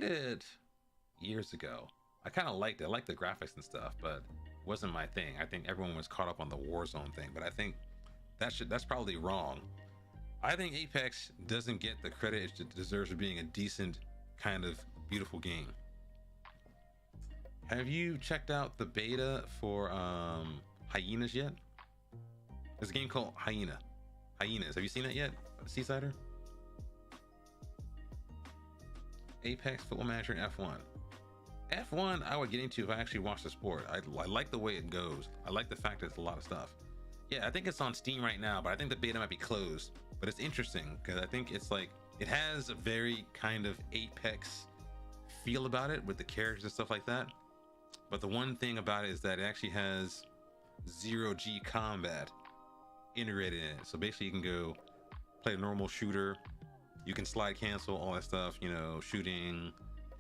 it years ago. I kind of liked it. I liked the graphics and stuff, but it wasn't my thing. I think everyone was caught up on the Warzone thing, but I think that's probably wrong. I think Apex doesn't get the credit it deserves for being a decent, kind of beautiful game. Have you checked out the beta for Hyenas yet? There's a game called Hyenas. Have you seen it yet, Seasider? Apex Football Manager and F1. F1 I would get into if I actually watched the sport. I like the way it goes. I like the fact that it's a lot of stuff. Yeah, I think it's on Steam right now, but I think the beta might be closed. But it's interesting because I think it's like, it has a very kind of Apex feel about it with the characters and stuff like that. But the one thing about it is that it actually has 0G combat integrated in it. So basically you can go play a normal shooter, you can slide cancel, all that stuff, you know, shooting,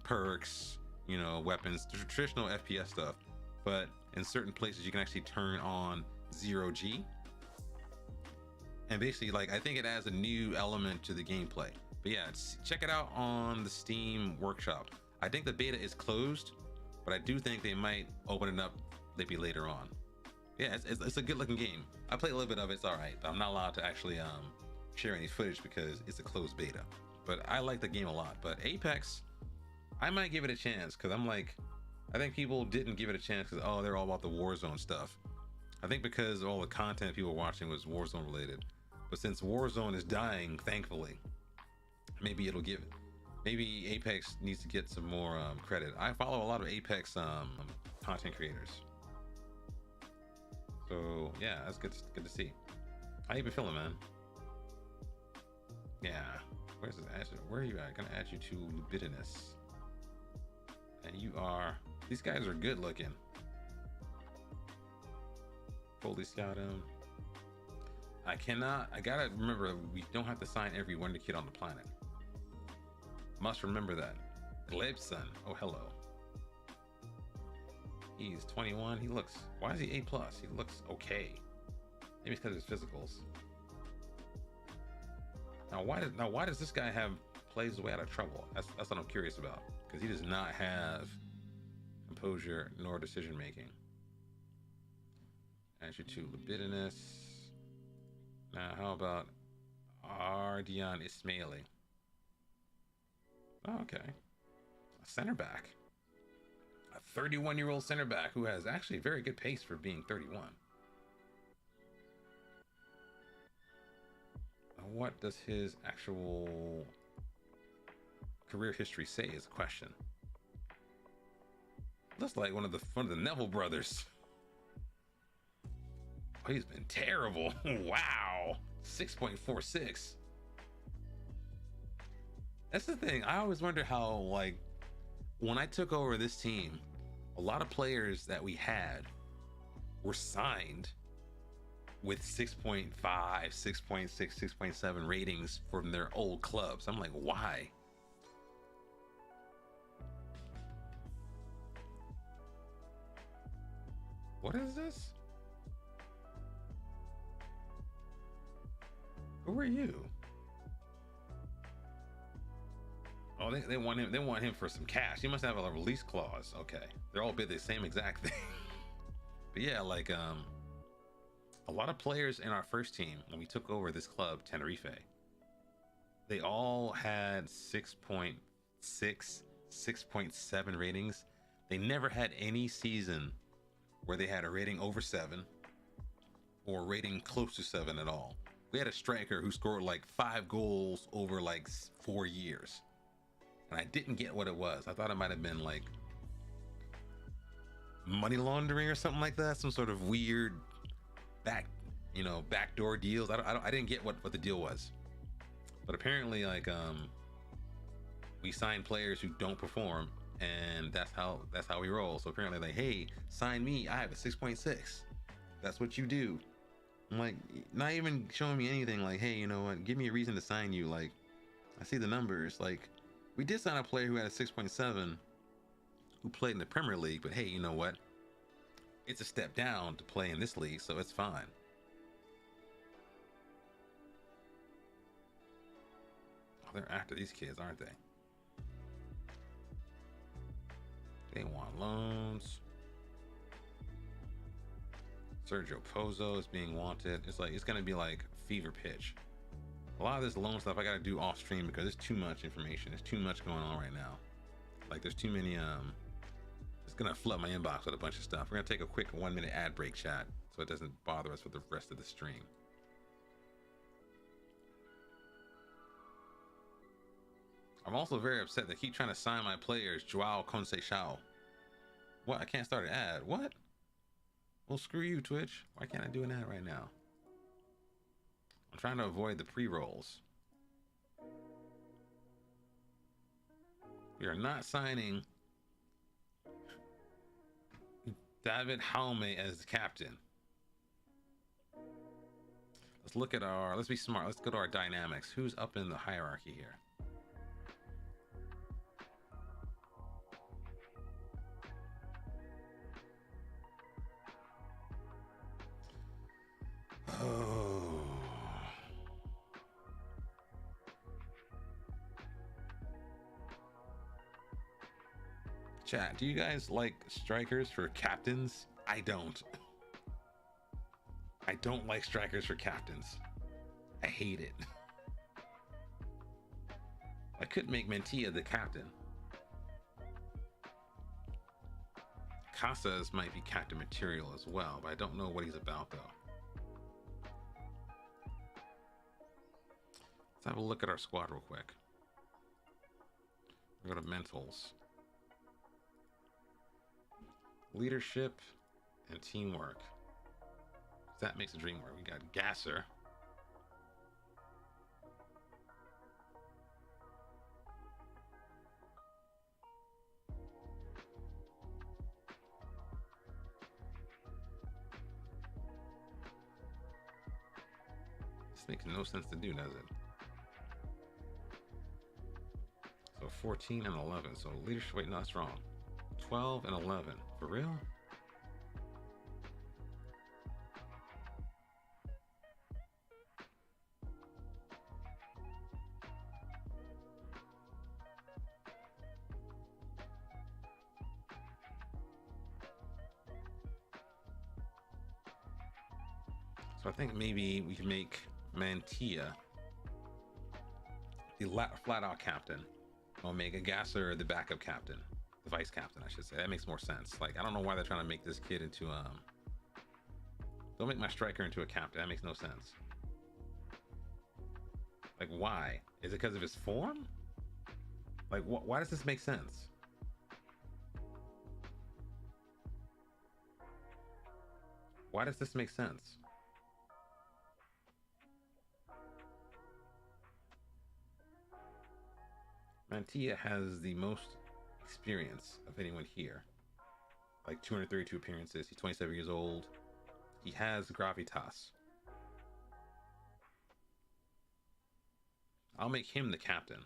perks, you know, weapons, traditional FPS stuff. But in certain places you can actually turn on 0G. And basically, like, I think it adds a new element to the gameplay. But yeah, check it out on the Steam Workshop. I think the beta is closed, but I do think they might open it up maybe later on. Yeah, it's a good looking game. I played a little bit of it, it's all right, but I'm not allowed to actually share any footage because it's a closed beta. But I like the game a lot. But Apex, I might give it a chance because I'm like, I think people didn't give it a chance because, oh, they're all about the Warzone stuff. I think because all the content people were watching was Warzone related. But since Warzone is dying, thankfully, maybe it'll give it. Maybe Apex needs to get some more credit. I follow a lot of Apex content creators. So yeah, that's good to see. How you been feeling, man? Yeah. Where's this add? Where are you at? Gonna add you to Libidinous. And you are, these guys are good looking. Fully scout him. I gotta remember, we don't have to sign every Wonder Kid on the planet. Must remember that. Glebson, oh hello. He's 21, why is he A+? He looks okay. Maybe it's because of his physicals. Now why does this guy have plays his way out of trouble? That's what I'm curious about. Because he does not have composure nor decision making. Add you to Libidinous. Now, how about Ardian Ismaili? Oh, okay. A center back. A 31-year-old center back who has actually very good pace for being 31. Now, what does his actual career history say is a question. Looks like one of the Neville brothers. Oh, he's been terrible. Wow. 6.46. That's the thing. I always wonder how, like, when I took over this team, a lot of players that we had were signed with 6.5, 6.6, 6.7 ratings from their old clubs. I'm like, why? What is this? Who are you? Oh, they want him. They want him for some cash. He must have a release clause. Okay, they're all bid the same exact thing. But yeah, like a lot of players in our first team when we took over this club, Tenerife, they all had 6.6, 6.7 ratings. They never had any season where they had a rating over 7 or a rating close to 7 at all. We had a striker who scored like 5 goals over like 4 years. And I didn't get what it was. I thought it might have been like money laundering or something like that. Some sort of weird backdoor deals. I didn't get what the deal was. But apparently, like, we sign players who don't perform and that's how we roll. So apparently, like, hey, sign me. I have a 6.6. That's what you do. I'm like, not even showing me anything. Like, hey, you know what? Give me a reason to sign you. Like, I see the numbers. Like, we did sign a player who had a 6.7 who played in the Premier League, but hey, you know what? It's a step down to play in this league, so it's fine. Oh, they're after these kids, aren't they? They want loans. Sergio Pozo is being wanted. It's like, it's gonna be like fever pitch. A lot of this loan stuff I gotta do off stream because there's too much information. There's too much going on right now. Like, there's too many. It's gonna flood my inbox with a bunch of stuff. We're gonna take a quick 1-minute ad break, chat, so it doesn't bother us for the rest of the stream. I'm also very upset they keep trying to sign my players, Joao Conceição. What? I can't start an ad. What? Well, screw you, Twitch. Why can't I do an ad right now? I'm trying to avoid the pre-rolls. We are not signing David Jaume as the captain. Let's look at our, let's be smart. Let's go to our dynamics. Who's up in the hierarchy here? Oh. Chat, do you guys like strikers for captains? I don't. I don't like strikers for captains. I hate it. I could make Mantilla the captain. Casas might be captain material as well, but I don't know what he's about though. Let's have a look at our squad real quick. We'll go to mentals. Leadership and teamwork. That makes the dream work. We got Gasser. This makes no sense to do, does it? So 14 and 11. So leadership, wait, no, that's wrong. 12 and 11. For real? So I think maybe we can make Mantilla the flat out captain. Or make a Gasser the backup captain. The vice captain, I should say. That makes more sense. Like, I don't know why they're trying to make this kid into don't make my striker into a captain. That makes no sense. Like, why? Is it because of his form? Like, why does this make sense? Why does this make sense? Mantilla has the most experience of anyone here. Like 232 appearances. He's 27 years old. He has gravitas. I'll make him the captain.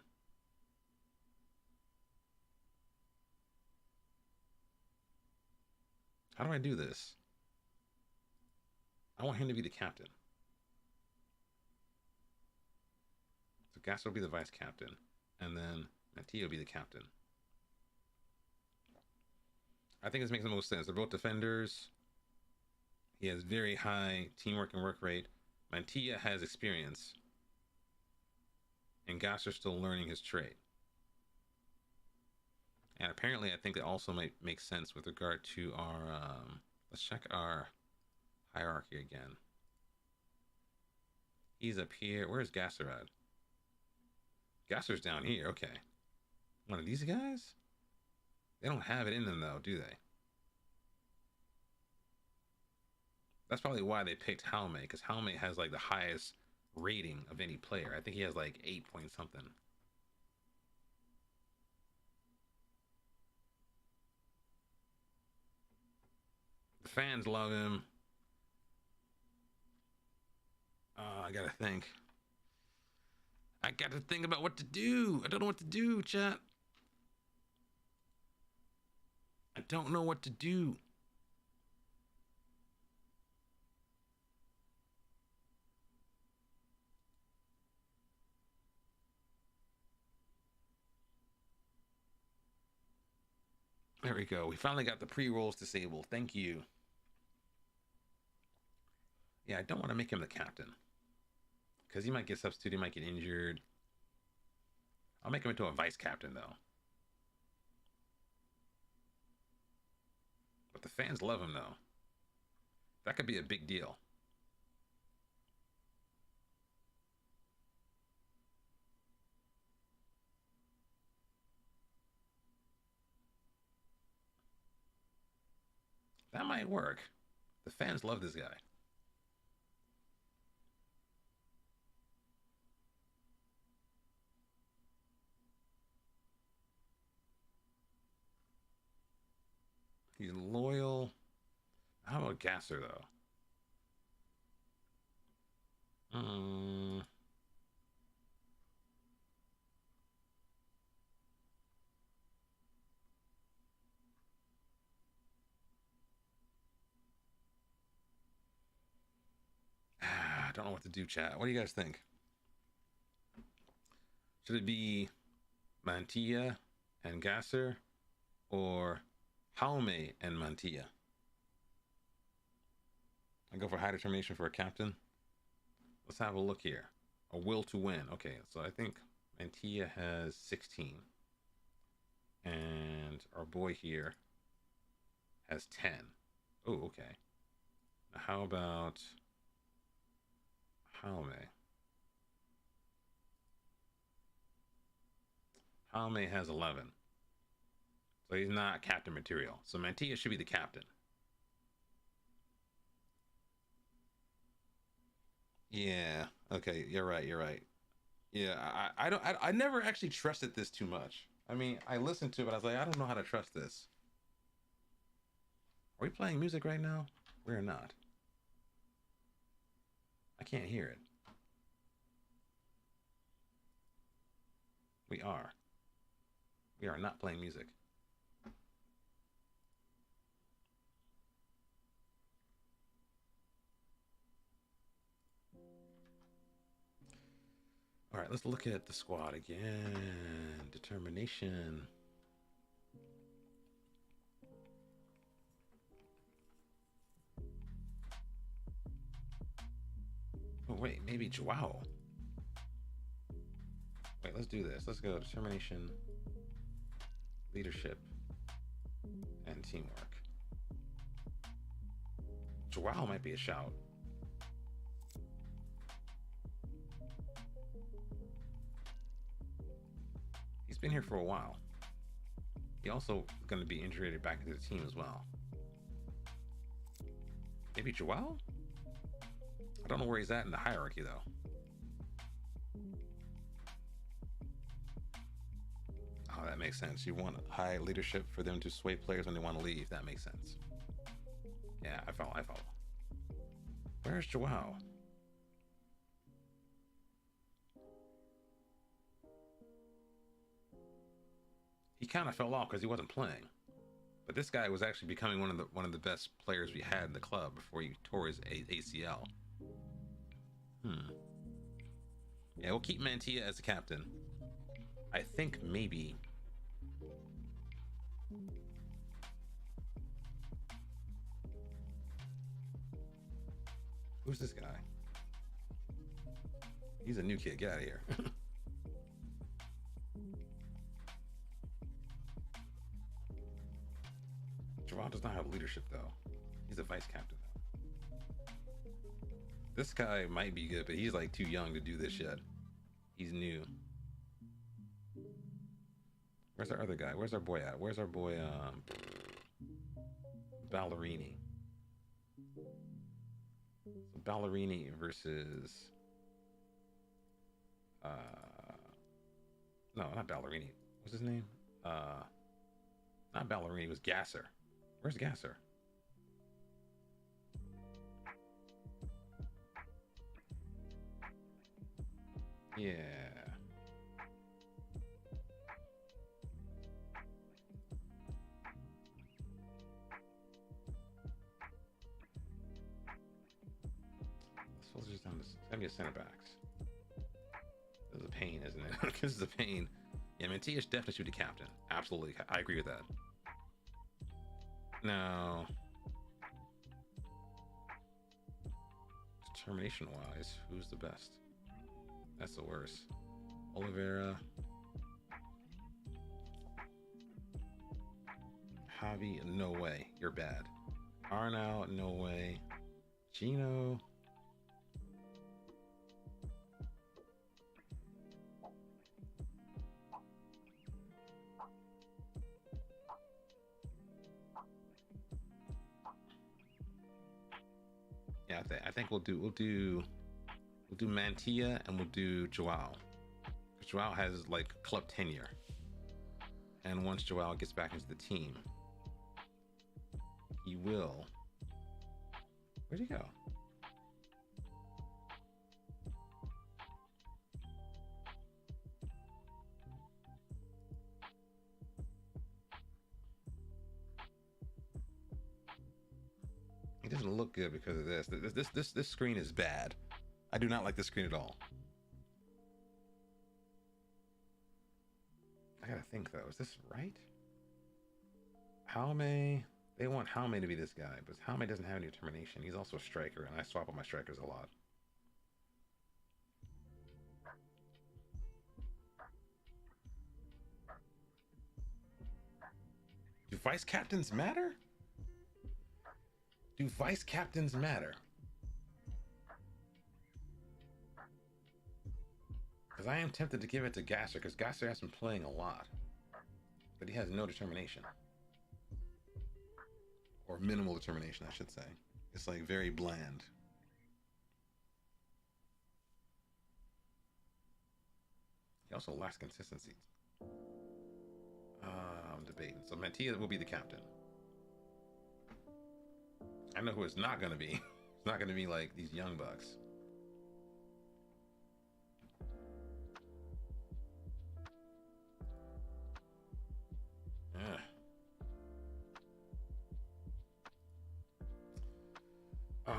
How do I do this? I want him to be the captain. So Gasser will be the vice captain. And then Mantilla will be the captain. I think this makes the most sense. They're both defenders. He has very high teamwork and work rate. Mantilla has experience. And Gasser's still learning his trade. And apparently I think it also might make sense with regard to our... let's check our hierarchy again. He's up here. Where's Gasser at? Gasser's down here. Okay. One of these guys? They don't have it in them though, do they? That's probably why they picked Jaume, because Jaume has like the highest rating of any player. I think he has like 8 point something. fans love him. I gotta think. I gotta think about what to do. I don't know what to do, chat. I don't know what to do. There we go. We finally got the pre-rolls disabled. Thank you. Yeah, I don't want to make him the captain. Because he might get substituted, he might get injured. I'll make him into a vice captain, though. But the fans love him, though. That could be a big deal. That might work. The fans love this guy. He's loyal. How about Gasser, though? I don't know what to do, chat. What do you guys think? Should it be Mantilla and Gasser, or Jaume and Mantilla? I go for high determination for a captain. Let's have a look here. A will to win. Okay, so I think Mantilla has 16. And our boy here has 10. Oh, okay. Now how about Jaume? Jaume has 11. So he's not captain material. So Mantilla should be the captain. Yeah. Okay. You're right. You're right. Yeah. I never actually trusted this too much. I mean, I listened to it, but I was like, I don't know how to trust this. Are we playing music right now? We're not. I can't hear it. We are. We are not playing music. All right, let's look at the squad again. Determination. Oh, wait, maybe Joao. Wait, let's do this. Let's go determination, leadership, and teamwork. Joao might be a shout. He's been here for a while. He also going to be integrated back into the team as well. Maybe Joao? I don't know where he's at in the hierarchy, though. Oh, that makes sense. You want high leadership for them to sway players when they want to leave. That makes sense. Yeah, I follow. Where's Joao? He kind of fell off because he wasn't playing. But this guy was actually becoming one of the best players we had in the club before he tore his ACL. Yeah, we'll keep Mantilla as the captain. I think maybe. Who's this guy? He's a new kid. Get out of here. Javon does not have leadership, though. He's a vice captain, though. This guy might be good, but he's like too young to do this yet. He's new. Where's our other guy? Where's our boy at? Where's our boy, Ballerini? So Ballerini versus... No, not Ballerini. What's his name? Not Ballerini, it was Gasser. Where's Gasser? Yeah. Soldiers down to send me a center backs. This is a pain, isn't it? This is a pain. Yeah, Mantia definitely should be the captain. Absolutely, I agree with that. Now, determination wise, who's the best? That's the worst. Oliveira. Javi, no way. You're bad. Arnau, no way. Gino. Yeah, I think we'll do Mantilla and we'll do Joao. Joao has like club tenure, and once Joao gets back into the team, he will. Where'd he go? He doesn't look good because of this. This screen is bad. I do not like this screen at all. I gotta think though. Is this right? Jaume. They want Jaume to be this guy, but Jaume doesn't have any determination. He's also a striker, and I swap on my strikers a lot. Do vice captains matter? Do vice captains matter? Because I am tempted to give it to Gasser, because Gasser has been playing a lot, but he has no determination. Or minimal determination, I should say. It's like very bland. He also lacks consistency. I'm debating. So Mantilla will be the captain. I know who it's not going to be. It's not going to be like these young bucks. Yeah. Oh.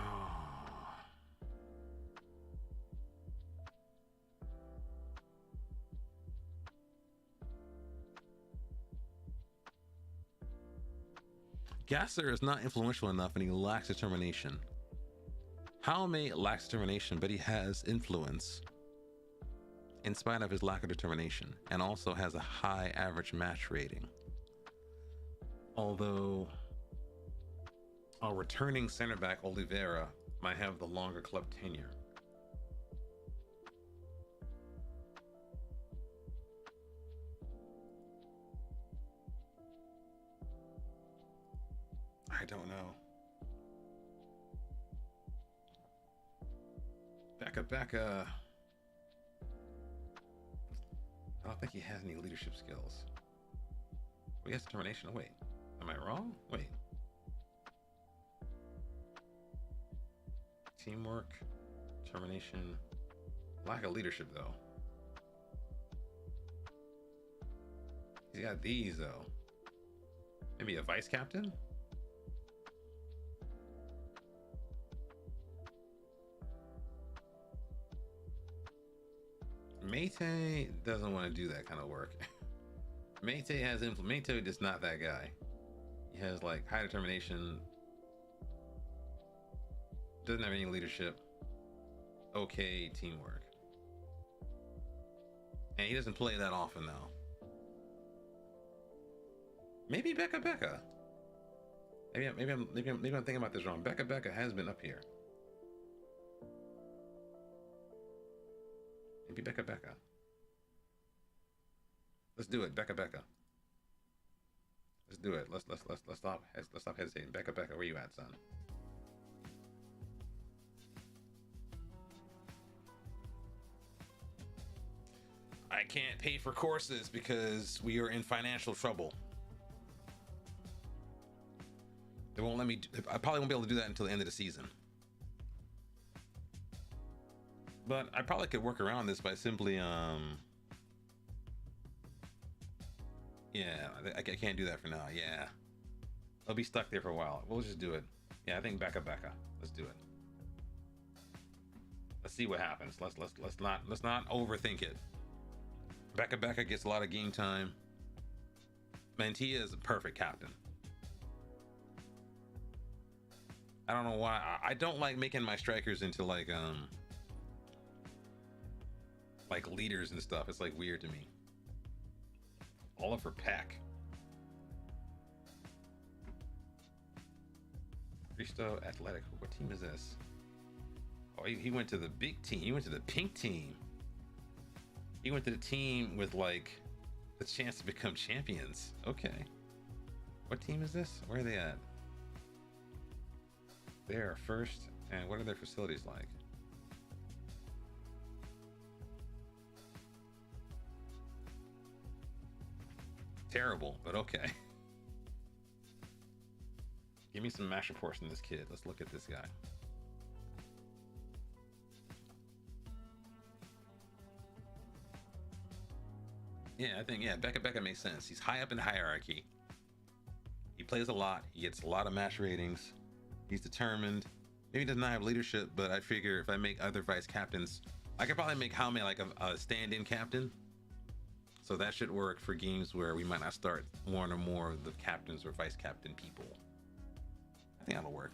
Gasser is not influential enough and he lacks determination. Jaume lacks determination, but he has influence in spite of his lack of determination, and also has a high average match rating. Although our returning center back Oliveira might have the longer club tenure. I don't know. Becca. I don't think he has any leadership skills. Well, he has determination. Oh, wait. Am I wrong? Wait. Teamwork, determination, lack of leadership, though. He's got these, though. Maybe a vice captain? Mate doesn't want to do that kind of work. Mate is not that guy. He has like high determination, doesn't have any leadership, okay teamwork, and he doesn't play that often though. Maybe Becca. Maybe I'm thinking about this wrong. Becca has been up here. Maybe Becca. Let's do it, Becca. Let's do it. Let's stop hesitating. Becca, where you at, son? I can't pay for courses because we are in financial trouble. They won't let me. I probably won't be able to do that until the end of the season. But I probably could work around this by simply yeah, I can't do that for now. Yeah, I'll be stuck there for a while. We'll just do it. Yeah, I think Becca. Let's do it. Let's see what happens. Let's not overthink it. Becca gets a lot of game time. Mantilla is a perfect captain. I don't know why. I don't like making my strikers into like leaders and stuff. It's like weird to me. Oliver Peck. Cristo Athletic. What team is this? Oh, he went to the big team. He went to the pink team. He went to the team with like the chance to become champions. Okay. What team is this? Where are they at? They are first. And what are their facilities like? Terrible, but okay. Give me some match reports on this kid. Let's look at this guy. Yeah, I think, yeah, Becca makes sense. He's high up in the hierarchy. He plays a lot. He gets a lot of match ratings. He's determined. Maybe he does not have leadership, but I figure if I make other vice captains, I could probably make Jaume like a stand-in captain. So that should work for games where we might not start one or more of the captains or vice captain people. I think that'll work.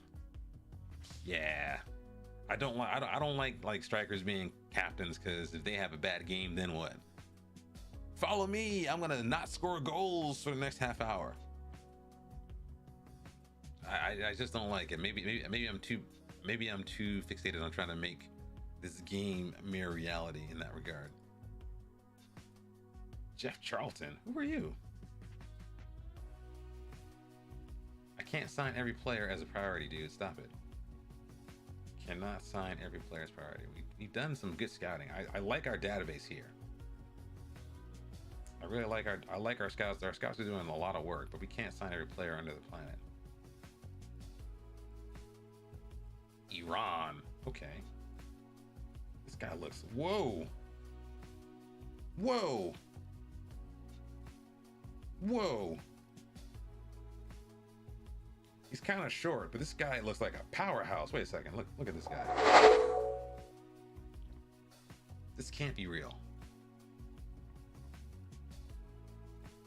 Yeah. I don't like strikers being captains, because if they have a bad game, then what? Follow me. I'm gonna not score goals for the next half hour. I just don't like it. Maybe I'm too fixated on trying to make this game mirror reality in that regard. Jeff Charlton, who are you? I can't sign every player as a priority, dude. Stop it. Cannot sign every player as priority. We've done some good scouting. I like our database here. I really like our scouts. Our scouts are doing a lot of work, but we can't sign every player under the planet. Iran. Okay. This guy looks... Whoa. Whoa. Whoa. He's kind of short, but this guy looks like a powerhouse. Wait a second. Look at this guy. This can't be real.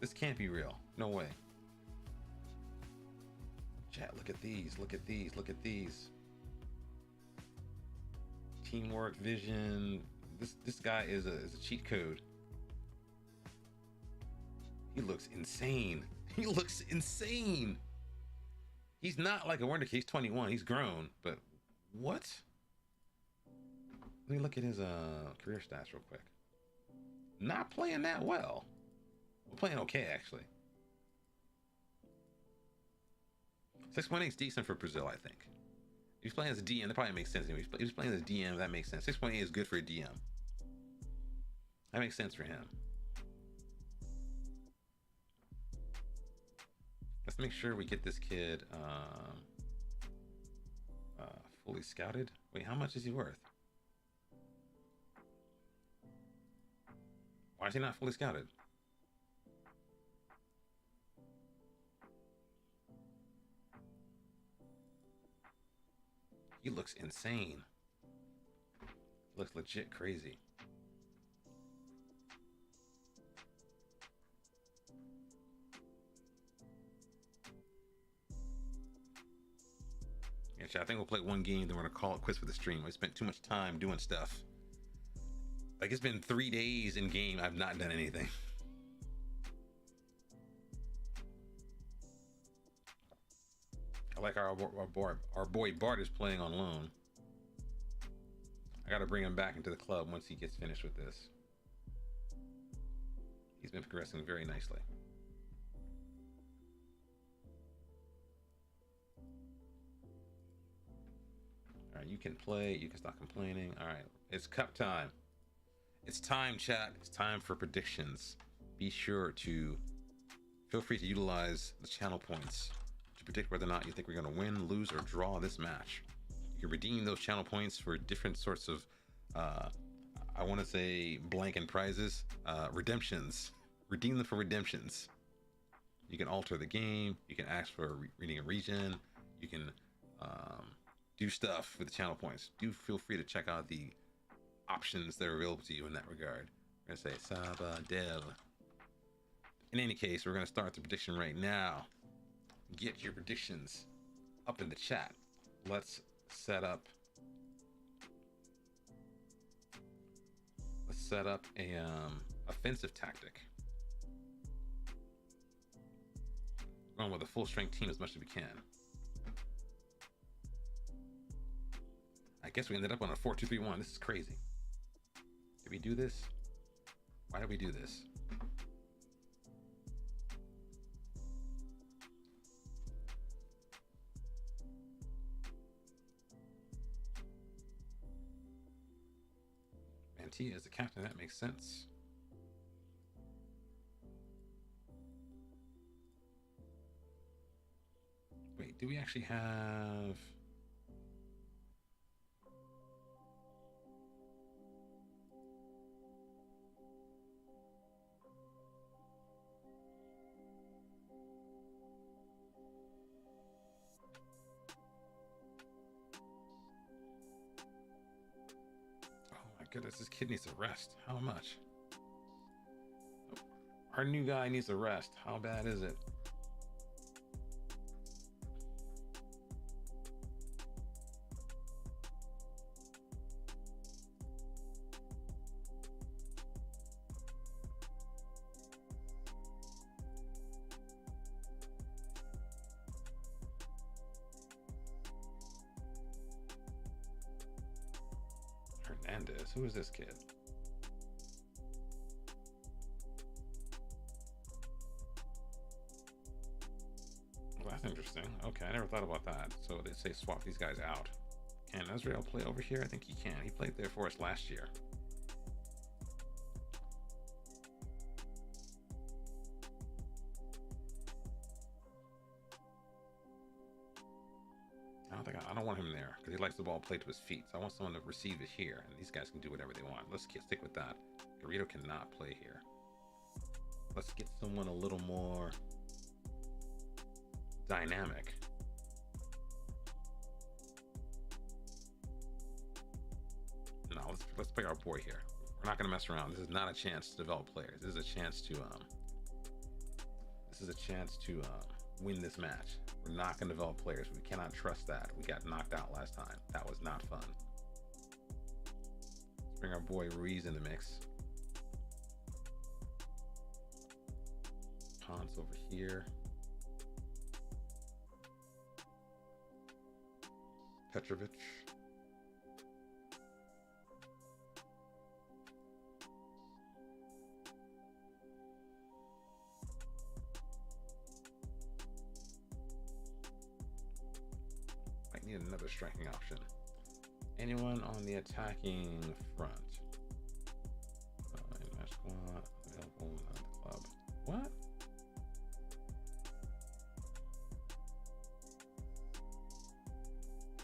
This can't be real. No way. Chat, look at these. Look at these. Look at these. Teamwork, vision. This guy is a cheat code. He looks insane. He looks insane. He's not like a wonder kid. He's 21. He's grown. But what? Let me look at his career stats real quick. Not playing that well. We're playing okay, actually. 6.8 is decent for Brazil, I think. If he's playing as a DM, that probably makes sense. If he's playing as a DM, that makes sense. 6.8 is good for a DM. That makes sense for him. Let's make sure we get this kid fully scouted. Wait, how much is he worth? Why is he not fully scouted? He looks insane. Looks legit crazy. Yeah, I think we'll play one game, then we're gonna call it quits for the stream. We spent too much time doing stuff. Like, it's been 3 days in game, I've not done anything. I like our boy Bart is playing on loan. I gotta bring him back into the club once he gets finished with this. He's been progressing very nicely. All right, you can play, you can stop complaining. All right, it's cup time. It's time, chat. It's time for predictions. Be sure to feel free to utilize the channel points to predict whether or not you think we're going to win, lose, or draw this match. You can redeem those channel points for different sorts of uh, I want to say blank in prizes, redemptions. Redeem them for redemptions. You can alter the game. You can ask for reading a region. You can do stuff with the channel points. Do feel free to check out the options that are available to you in that regard. We're gonna say Sabadell. In any case, we're gonna start the prediction right now. Get your predictions up in the chat. Let's set up. Let's set up a offensive tactic. Going with a full strength team as much as we can. I guess we ended up on a 4-2-3-1. This is crazy. Did we do this? Why did we do this? Mantia is the captain. That makes sense. Wait, do we actually have... Goodness, this kid needs a rest. How much? Our new guy needs a rest. How bad is it? Hernandez, who is this kid? Well, that's interesting. Okay, I never thought about that. So they say swap these guys out. Can Israel play over here? I think he can. He played there for us last year. I don't want him there because he likes the ball played to his feet. So I want someone to receive it here, and these guys can do whatever they want. Let's stick with that. Garrido cannot play here. Let's get someone a little more dynamic. No, let's play our boy here. We're not going to mess around. This is not a chance to develop players. This is a chance to win this match. We're not going to develop players. We cannot trust that. We got knocked out last time. That was not fun. Let's bring our boy Ruiz in the mix. Ponce over here. Petrovic. Need another striking option. Anyone on the attacking front? Match squad available at the club. What?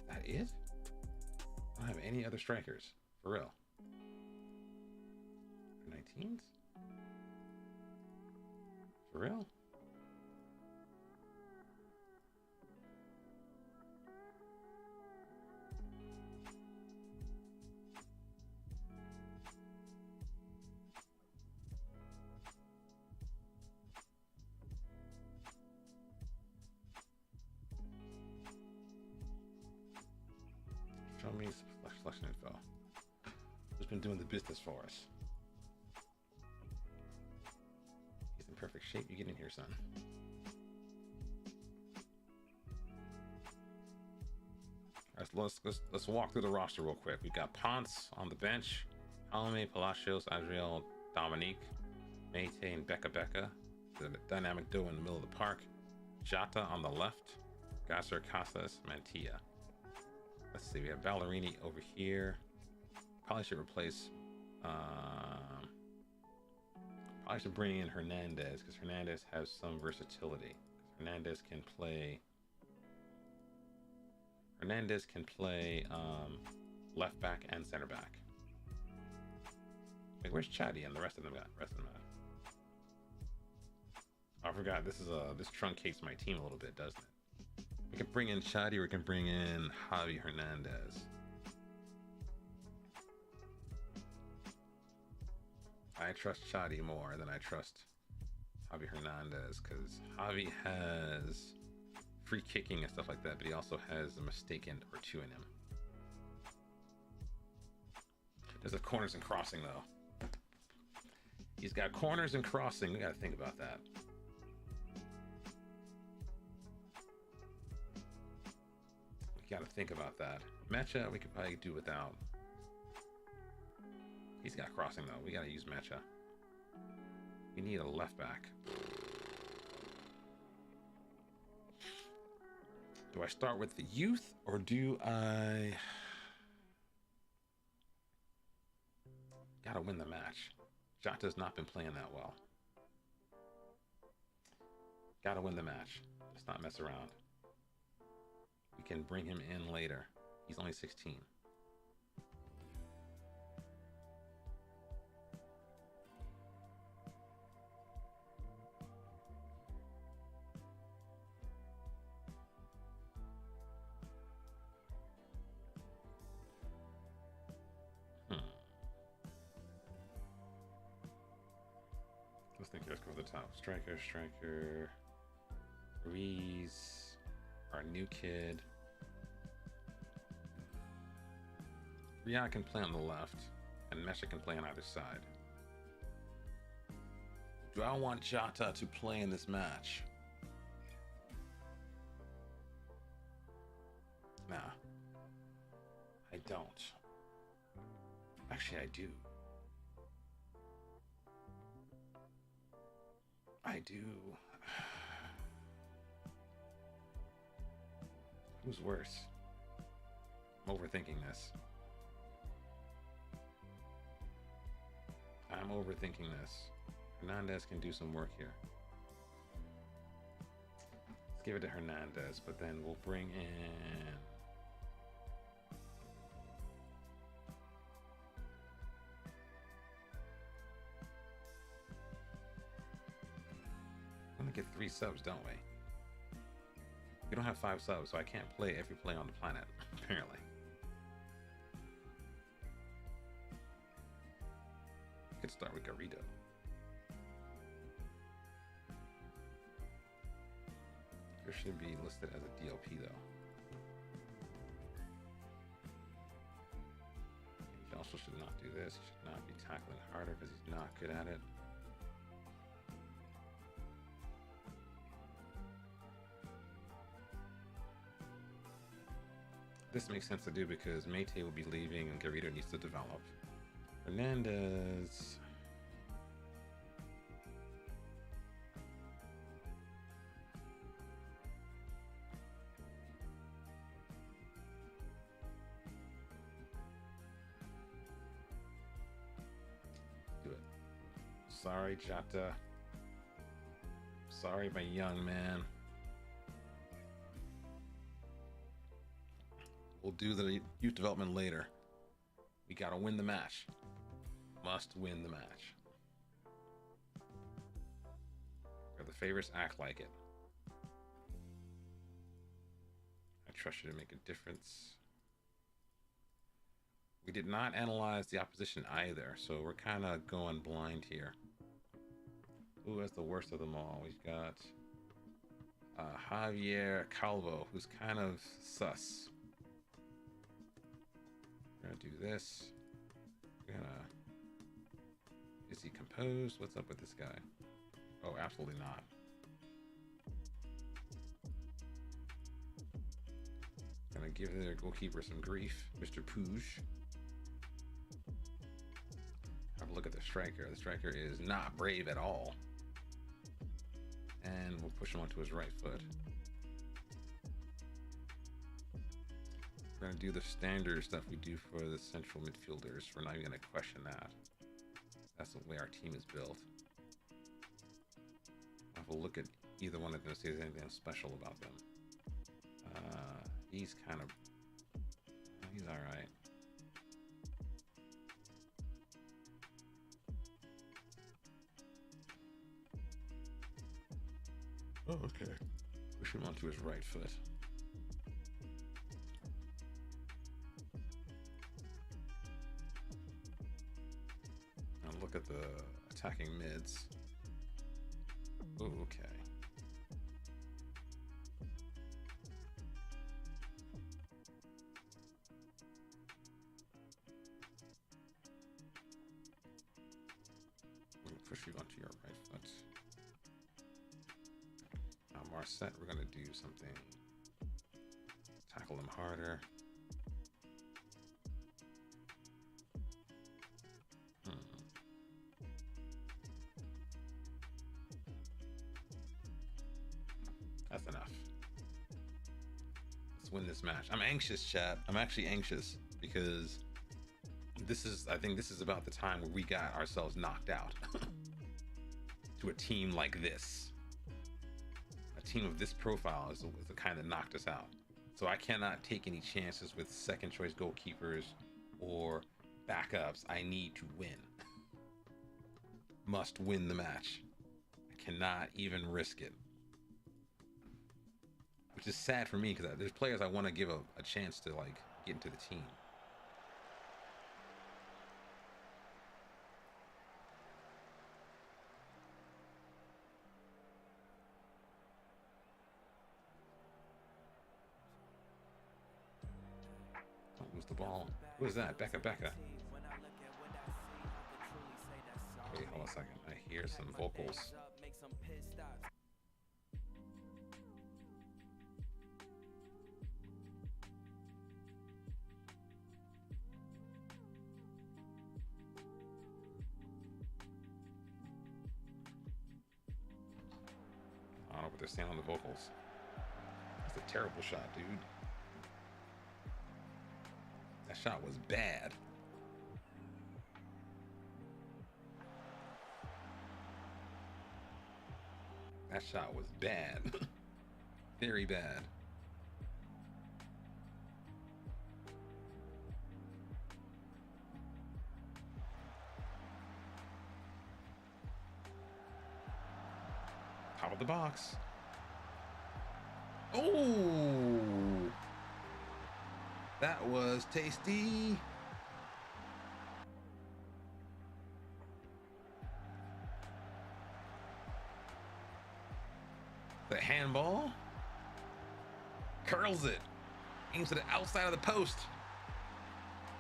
That it? I don't have any other strikers for real. 19s? For real? Show me selection info. Who's been doing the business for us? He's in perfect shape. You get in here, son. Let's walk through the roster real quick. We've got Ponce on the bench, Alme, Palacios, Adriel, Dominique, Mayte, and Becca Becca. The dynamic duo in the middle of the park. Jota on the left, Gasser, Casas, Mantilla. Let's see, we have Ballerini over here. Probably should replace, probably should bring in Hernandez because Hernandez has some versatility. Hernandez can play left back and center back. Wait, where's Chatty and the rest of them? I forgot. This truncates my team a little bit, doesn't it? We can bring in Chatty, or we can bring in Javi Hernandez. I trust Chatty more than I trust Javi Hernandez, because Javi has free kicking and stuff like that, but he also has a mistake or two in him. There's the corners and crossing, though. He's got corners and crossing. We got to think about that. We got to think about that. Mecha, we could probably do without. He's got crossing, though. We got to use Mecha. We need a left back. Do I start with the youth, or do I... Gotta win the match. Jota's not been playing that well. Gotta win the match. Let's not mess around. We can bring him in later. He's only 16. Let's think. Let's go for the top. Striker. Reese, our new kid. Rian can play on the left, and Mesha can play on either side. Do I want Jota to play in this match? Nah. I don't. Actually, I do. I do. Who's worse? I'm overthinking this. I'm overthinking this. Hernandez can do some work here. Let's give it to Hernandez, but then we'll bring in... We're gonna get 3 subs, don't we? We don't have 5 subs, so I can't play every play on the planet, apparently. Could start with Garrido. There should be listed as a DLP though. He also should not do this. He should not be tackling harder because he's not good at it. This makes sense to do because Mate will be leaving and Garrido needs to develop. Hernandez. Do it. Sorry, Jota. Sorry, my young man. We'll do the youth development later. We gotta win the match. Must win the match. Where the favorites act like it. I trust you to make a difference. We did not analyze the opposition either, so we're kind of going blind here. Who has the worst of them all? We've got Javier Calvo, who's kind of sus. We're gonna do this. We're gonna... Is he composed? What's up with this guy? Oh, absolutely not. Gonna give their goalkeeper some grief, Mr. Pouge. Have a look at the striker. The striker is not brave at all. And we'll push him onto his right foot. We're gonna do the standard stuff we do for the central midfielders. We're not even gonna question that. That's the way our team is built. I'll have a look at either one of them to see if there's anything special about them. He's kind of... He's alright. Oh, okay. Push him onto his right foot. Now look at the attacking mids. Oh, okay. Push you onto your right foot. Now Marset, we're gonna do something. Tackle him harder. That's enough. Let's win this match. I'm anxious, chat. I'm actually anxious because I think this is about the time where we got ourselves knocked out to a team like this. A team of this profile is the kind that knocked us out. So I cannot take any chances with second choice goalkeepers or backups. I need to win. Must win the match. I cannot even risk it. Which is sad for me because there's players I want to give a chance to like get into the team. Don't lose the ball. Who is that? Becca. Okay, hold on a second. I hear some vocals. I don't know what they're saying on the vocals. That's a terrible shot, dude. That shot was bad. That shot was bad. Very bad. Top of the box. Oh, that was tasty. The handball curls it, aims to the outside of the post.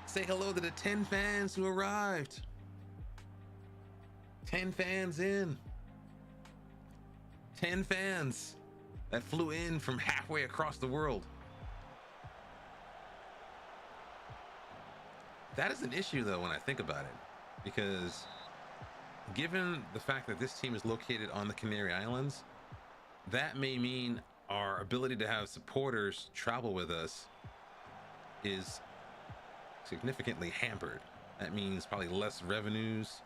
Say hello to the 10 fans who arrived. 10 fans in. 10 fans that flew in from halfway across the world. That is an issue though when I think about it, because given the fact that this team is located on the Canary Islands, that may mean our ability to have supporters travel with us is significantly hampered. That means probably less revenues,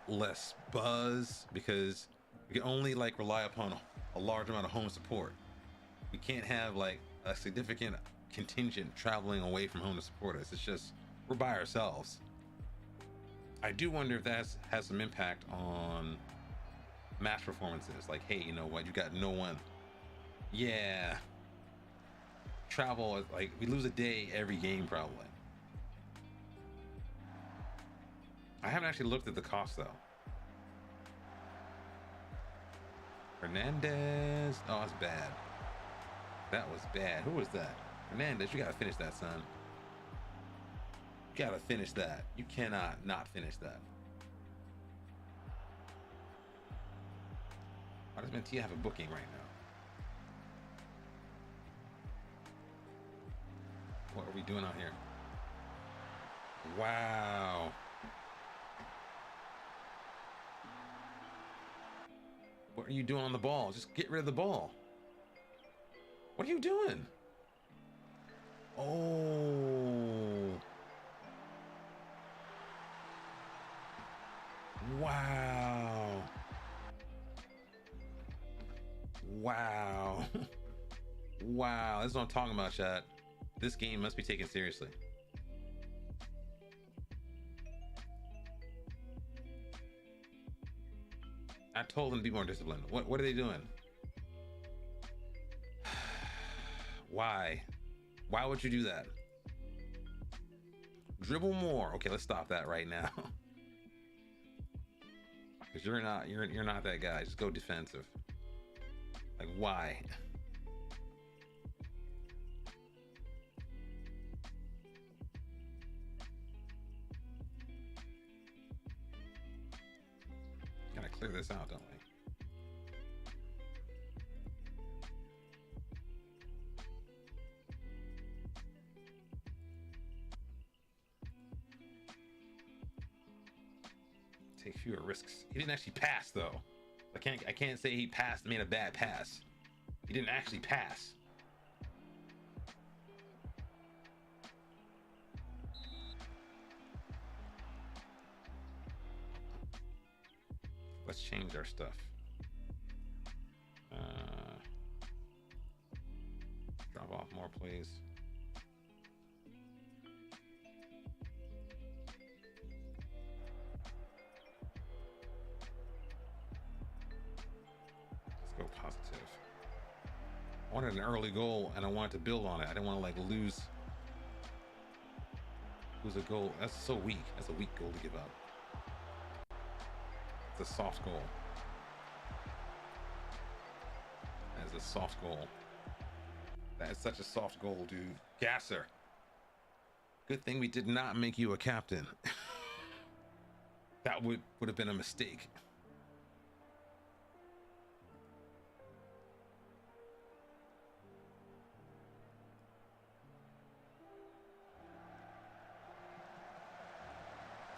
less buzz, because we can only like rely upon a large amount of home support. We can't have like a significant contingent traveling away from home to support us. It's just, we're by ourselves. I do wonder if that has some impact on match performances. Like, hey, you know what, you got no one. Yeah, travel, like we lose a day every game probably. I haven't actually looked at the cost though. Hernandez. Oh, that's bad. That was bad. Who was that? Hernandez, you gotta finish that, son. You gotta finish that. You cannot not finish that. Why does Mentia have a booking right now? What are we doing out here? Wow. What are you doing on the ball? Just get rid of the ball. What are you doing? Oh. Wow. Wow. Wow. This is what I'm talking about, chat. This game must be taken seriously. I told them to be more disciplined. What are they doing? Why? Why would you do that? Dribble more. Okay, let's stop that right now. Because you're not that guy. Just go defensive. Like, why? Gotta clear this out, don't we? Take fewer risks. He didn't actually pass though. I can't say he passed, made a bad pass. He didn't actually pass. Let's change our stuff. Drop off more, please. Let's go positive. I wanted an early goal and I wanted to build on it. I didn't want to like lose a goal. That's so weak. That's a weak goal to give up. It's a soft goal. That is a soft goal. That is such a soft goal, dude. Gasser. Good thing we did not make you a captain. That would have been a mistake.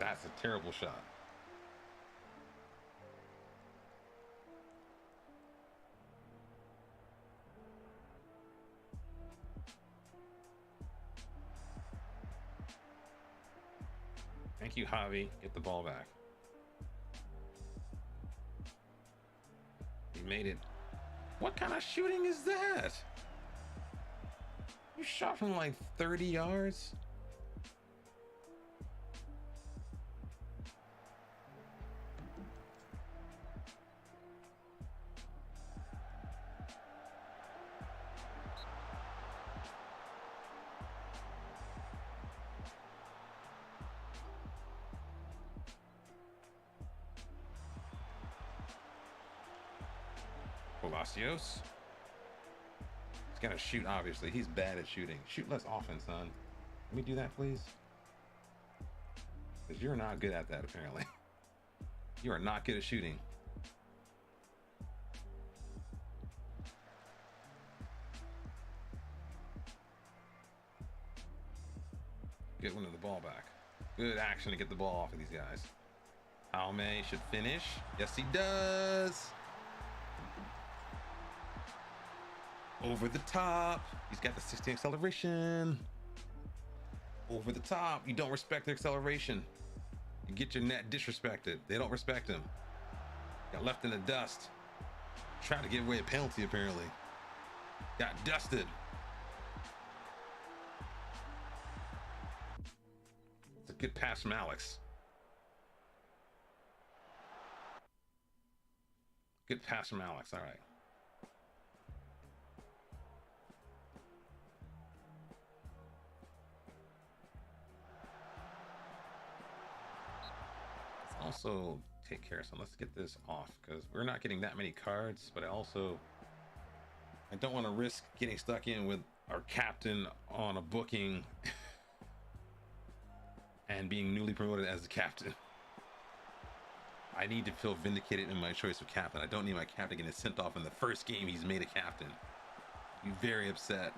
That's a terrible shot. Thank you, Javi. Get the ball back. He made it. What kind of shooting is that? You shot from like 30 yards? Palacios. He's gonna shoot, obviously. He's bad at shooting. Shoot less often, son. Let me do that, please. Because you're not good at that, apparently. You are not good at shooting. Get one of the ball back. Good action to get the ball off of these guys. Alme should finish. Yes, he does. Over the top. He's got the 16 acceleration. Over the top. You don't respect their acceleration. You get your net disrespected. They don't respect him. Got left in the dust. Tried to give away a penalty, apparently. Got dusted. It's a good pass from Alex. Good pass from Alex. All right. Also take care of some. Let's get this off because we're not getting that many cards, but I don't want to risk getting stuck in with our captain on a booking and being newly promoted as the captain. I need to feel vindicated in my choice of captain. I don't need my captain getting sent off in the first game he's made a captain. I'd be very upset.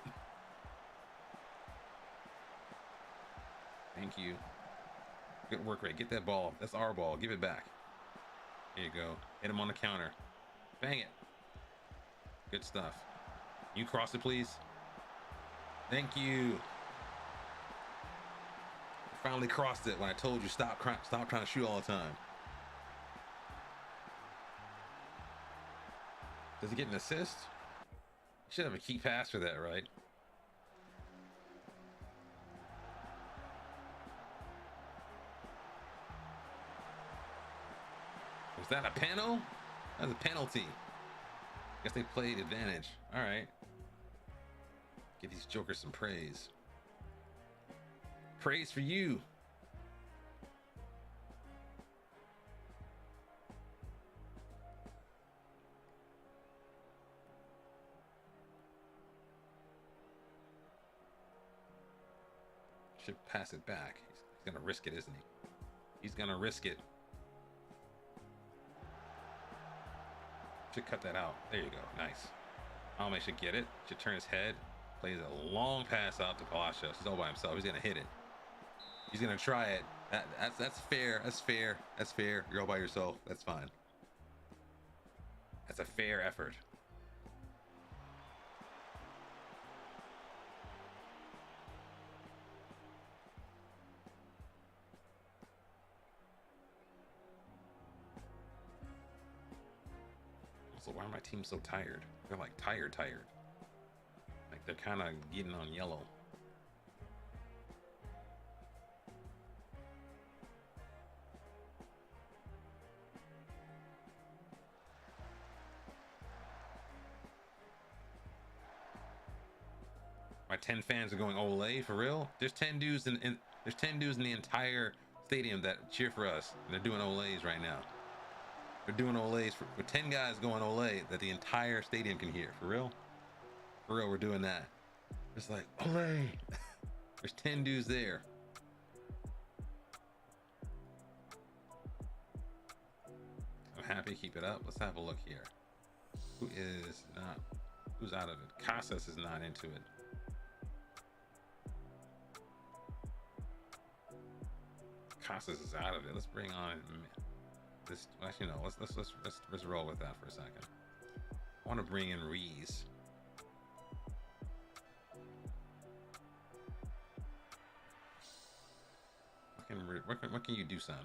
Thank you. Good work rate. Get that ball. That's our ball. Give it back. There you go. Hit him on the counter. Bang it. Good stuff. You cross it, please. Thank you. Finally crossed it when I told you stop trying to shoot all the time. Does he get an assist? You should have a key pass for that, right? Was that a panel? That was a penalty. Guess they played advantage. All right. Give these jokers some praise. Praise for you. Should pass it back. He's gonna risk it, isn't he? He's gonna risk it. Should cut that out. There you go. Nice. Alme should get it. Should turn his head. Plays a long pass out to Palacios. He's all by himself. He's gonna hit it. He's gonna try it. That's fair. That's fair. That's fair. You're all by yourself. That's fine. That's a fair effort. Also, why are my team so tired? They're like tired. Like they're kind of getting on yellow. My 10 fans are going Olay for real. There's 10 dudes there's 10 dudes in the entire stadium that cheer for us. And they're doing Olays right now. They're doing Olays for 10 guys going Olay that the entire stadium can hear. For real? For real, we're doing that. It's like Olay. There's 10 dudes there. I'm happy. Keep it up. Let's have a look here. Who's out of it? Casas is not into it. Casas is out of it. Let's bring on this. Actually, no. Let's roll with that for a second. I want to bring in Reese. What can you do, son?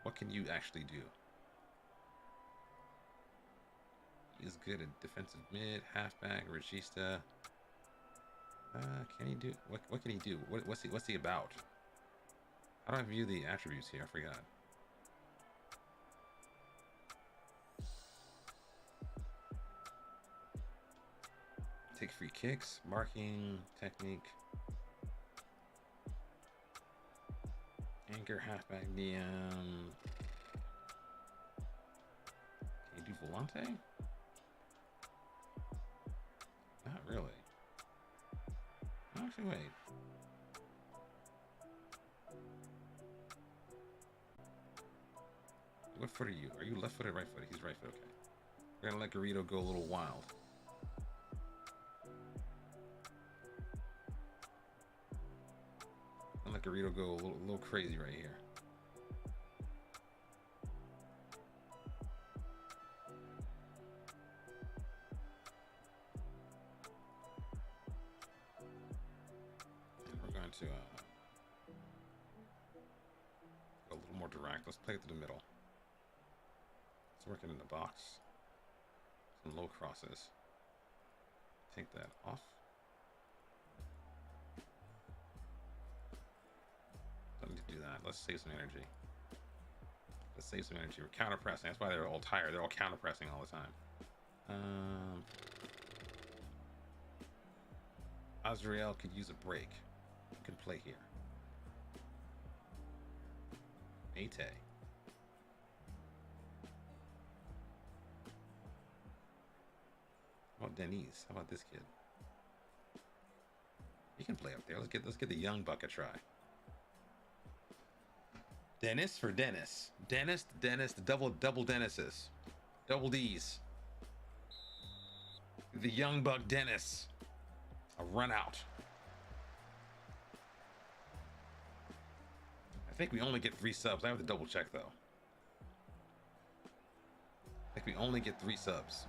What can you actually do? He's good at defensive mid, halfback, regista. Can he do what can he do? What's he about? How do I view the attributes here? I forgot. Take free kicks, marking, technique, anchor, halfback, DM. Can you do volante? Not really. Actually, wait. What foot are you? Are you left footed, right footed? He's right footed. Okay. We're gonna let Garrido go a little wild. I'm let Garrido go a little crazy right here. And we're going to go a little more direct. Let's play it to the middle. It's working in the box. Some low crosses. Take that off. Don't need to do that. Let's save some energy. Let's save some energy. We're counter pressing. That's why they're all tired. They're all counter pressing all the time. Azrael could use a break. You can play here. Mate. How about Denise? How about this kid? He can play up there. Let's get the young buck a try. Dennis for Dennis. Dennis, the double Dennises. Double D's. The young buck Dennis. A run out. I think we only get 3 subs. I have to double check though. I think we only get 3 subs.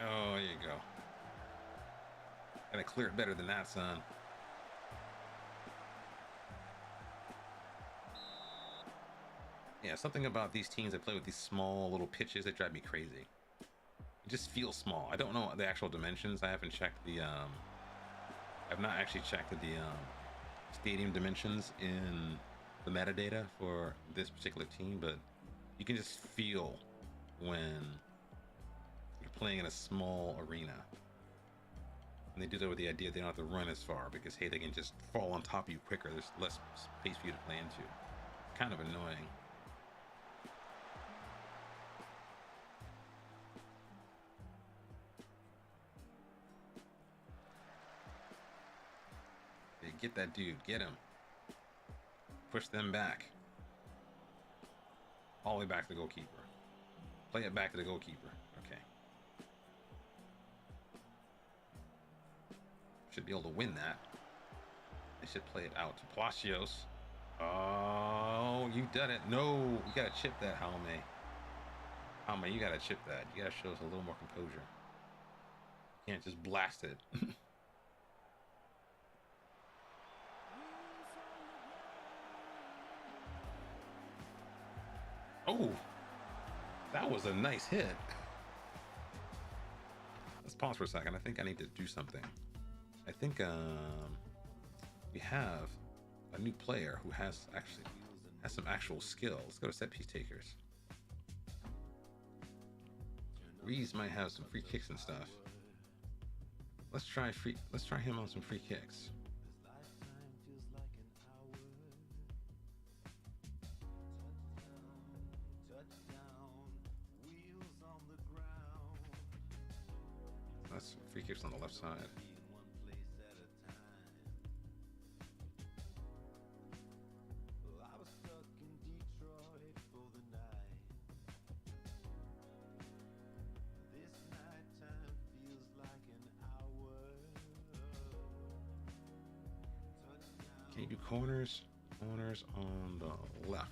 Oh, there you go. Gotta clear it better than that, son. Yeah, something about these teams that play with these small little pitches that drive me crazy. It just feels small. I don't know the actual dimensions. I haven't checked the I've not actually checked the stadium dimensions in the metadata for this particular team, but you can just feel when you're playing in a small arena. And they do that with the idea they don't have to run as far because, hey, they can just fall on top of you quicker. There's less space for you to play into. Kind of annoying. Hey, get that dude. Get him. Push them back. All the way back to the goalkeeper. Play it back to the goalkeeper. Okay. Should be able to win that. They should play it out to Palacios. Oh, you done it. No, you gotta chip that, Jaume. Jaume, you gotta chip that. You gotta show us a little more composure. You can't just blast it. Oh, that was a nice hit. Let's pause for a second. I think I need to do something. I think we have a new player who has some actual skill. Let's go to set piece takers. Reese might have some free kicks and stuff. Let's try him on some free kicks. That's free kicks on the left side. Can you do corners? Corners on the left.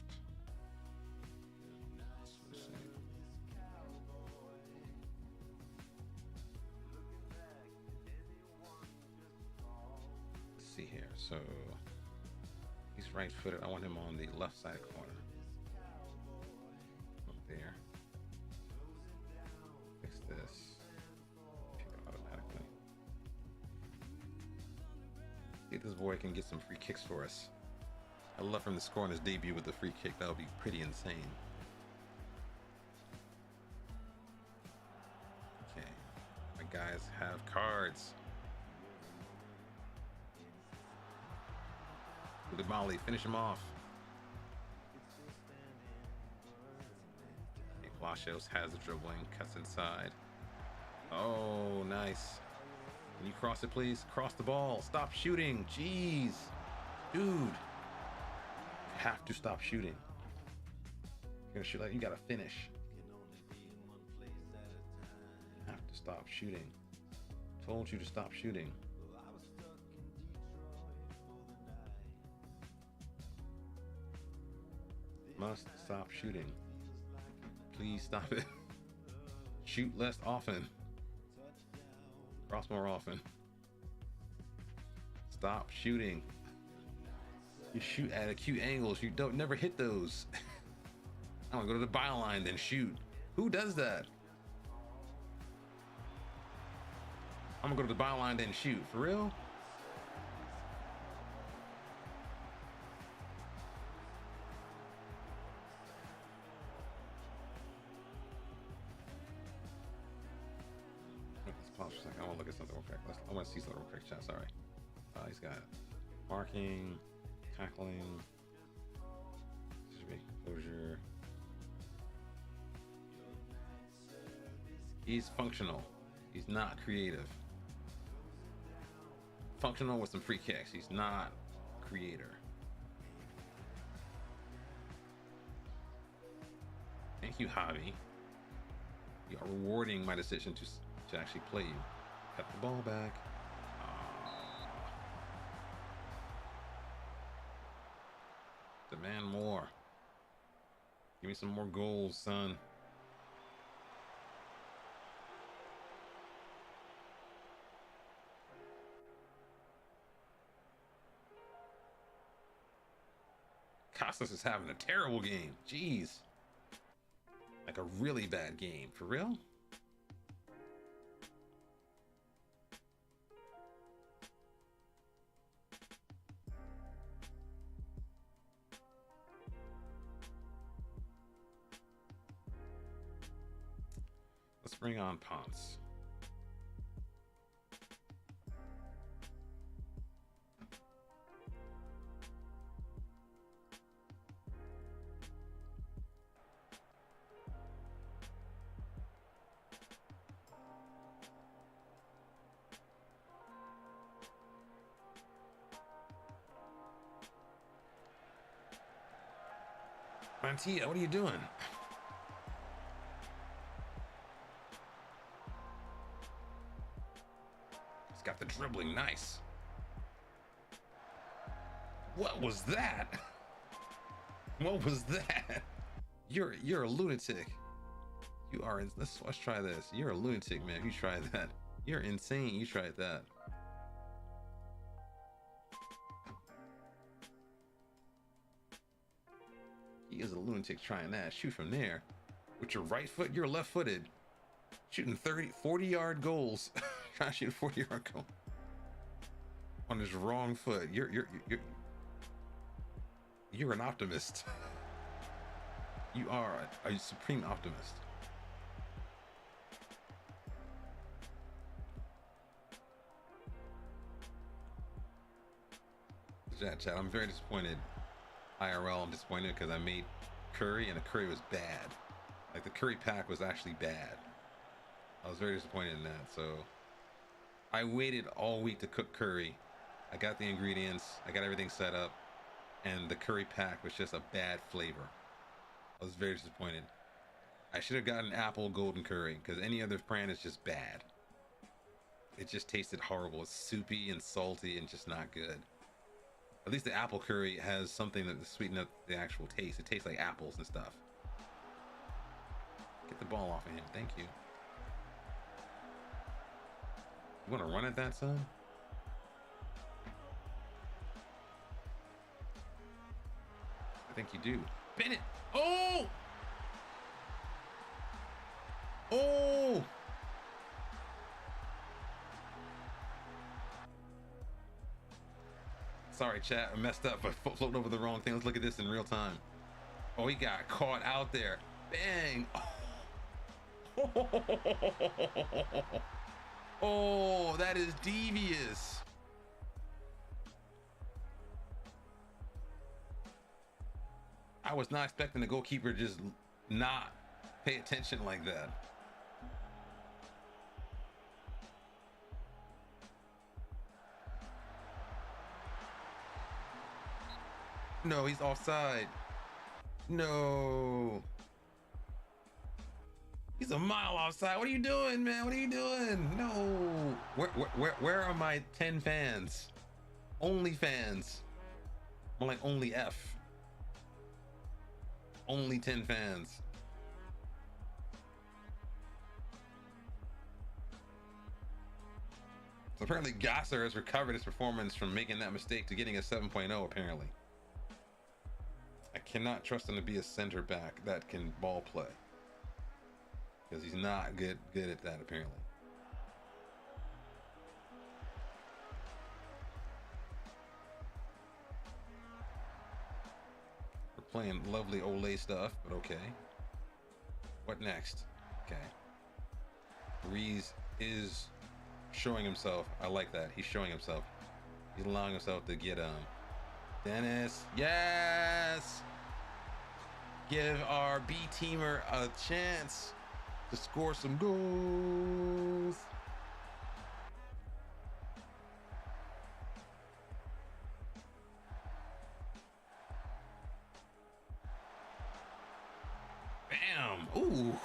Let's see here. So he's right-footed. I want him on the left side corner. Up there. Fix this. Pick it automatically. See if this boy can get some free kicks for us. I'd love for him to score on his debut with a free kick. That would be pretty insane. Okay. My guys have cards. With the Molly, finish him off. Okay, Palacios has the dribbling, cuts inside. Oh, nice. Can you cross it, please? Cross the ball. Stop shooting. Jeez. Dude. You have to stop shooting. You're gonna shoot like you gotta finish. You have to stop shooting. Told you to stop shooting. Must stop shooting. Please stop it. Shoot less often. Cross more often. Stop shooting. You shoot at acute angles. You don't never hit those. I want to go to the byline then shoot. Who does that? I'm gonna go to the byline then shoot. For real? Let's pause for a second. I want to look at something real quick. I want to see something real quick, chat. Sorry. He's got marking, tackling, composure. He's functional. He's not creative. Functional with some free kicks. He's not creator. Thank you, Javi. You are rewarding my decision to actually play you. Cut the ball back. Demand more. Give me some more goals, son. Costas is having a terrible game. Jeez. Like a really bad game. For real? Bring on Ponce. Mantia, what are you doing? He's got the dribbling, nice. What was that? What was that? You're a lunatic. You are. Let's try this. You're a lunatic, man. You tried that. You're insane. You tried that. He is a lunatic trying that. Shoot from there. With your right foot, you're left-footed. Shooting 40-yard goals. Trying to shoot a 40-yard goal. On his wrong foot. You're an optimist. You are a supreme optimist. Chat, I'm very disappointed. IRL, I'm disappointed because I made curry and the curry was bad. Like the curry pack was actually bad. I was very disappointed in that. So I waited all week to cook curry. I got the ingredients, I got everything set up, and the curry pack was just a bad flavor. I was very disappointed. I should have gotten apple golden curry because any other brand is just bad. It just tasted horrible. It's soupy and salty and just not good. At least the apple curry has something that sweeten up the actual taste. It tastes like apples and stuff. Get the ball off of him. Thank you. You want to run at that, son? I think you do. Bennett! Oh! Oh! Sorry, chat. I messed up. I floated over the wrong thing. Let's look at this in real time. Oh, he got caught out there. Bang! Oh, oh, that is devious. I was not expecting the goalkeeper to just not pay attention like that. No, he's offside. No. He's a mile offside. What are you doing, man? What are you doing? No. Where are my 10 fans? Only fans. More like only F. Only 10 fans. So apparently Gasser has recovered his performance from making that mistake to getting a 7.0 apparently. I cannot trust him to be a center back that can ball play. Because he's not good at that apparently. We're playing lovely Olay stuff, but okay. What next? Okay. Breeze is showing himself. I like that. He's showing himself. He's allowing himself to get Dennis. Yes! Give our B teamer a chance to score some goals. Bam! Ooh!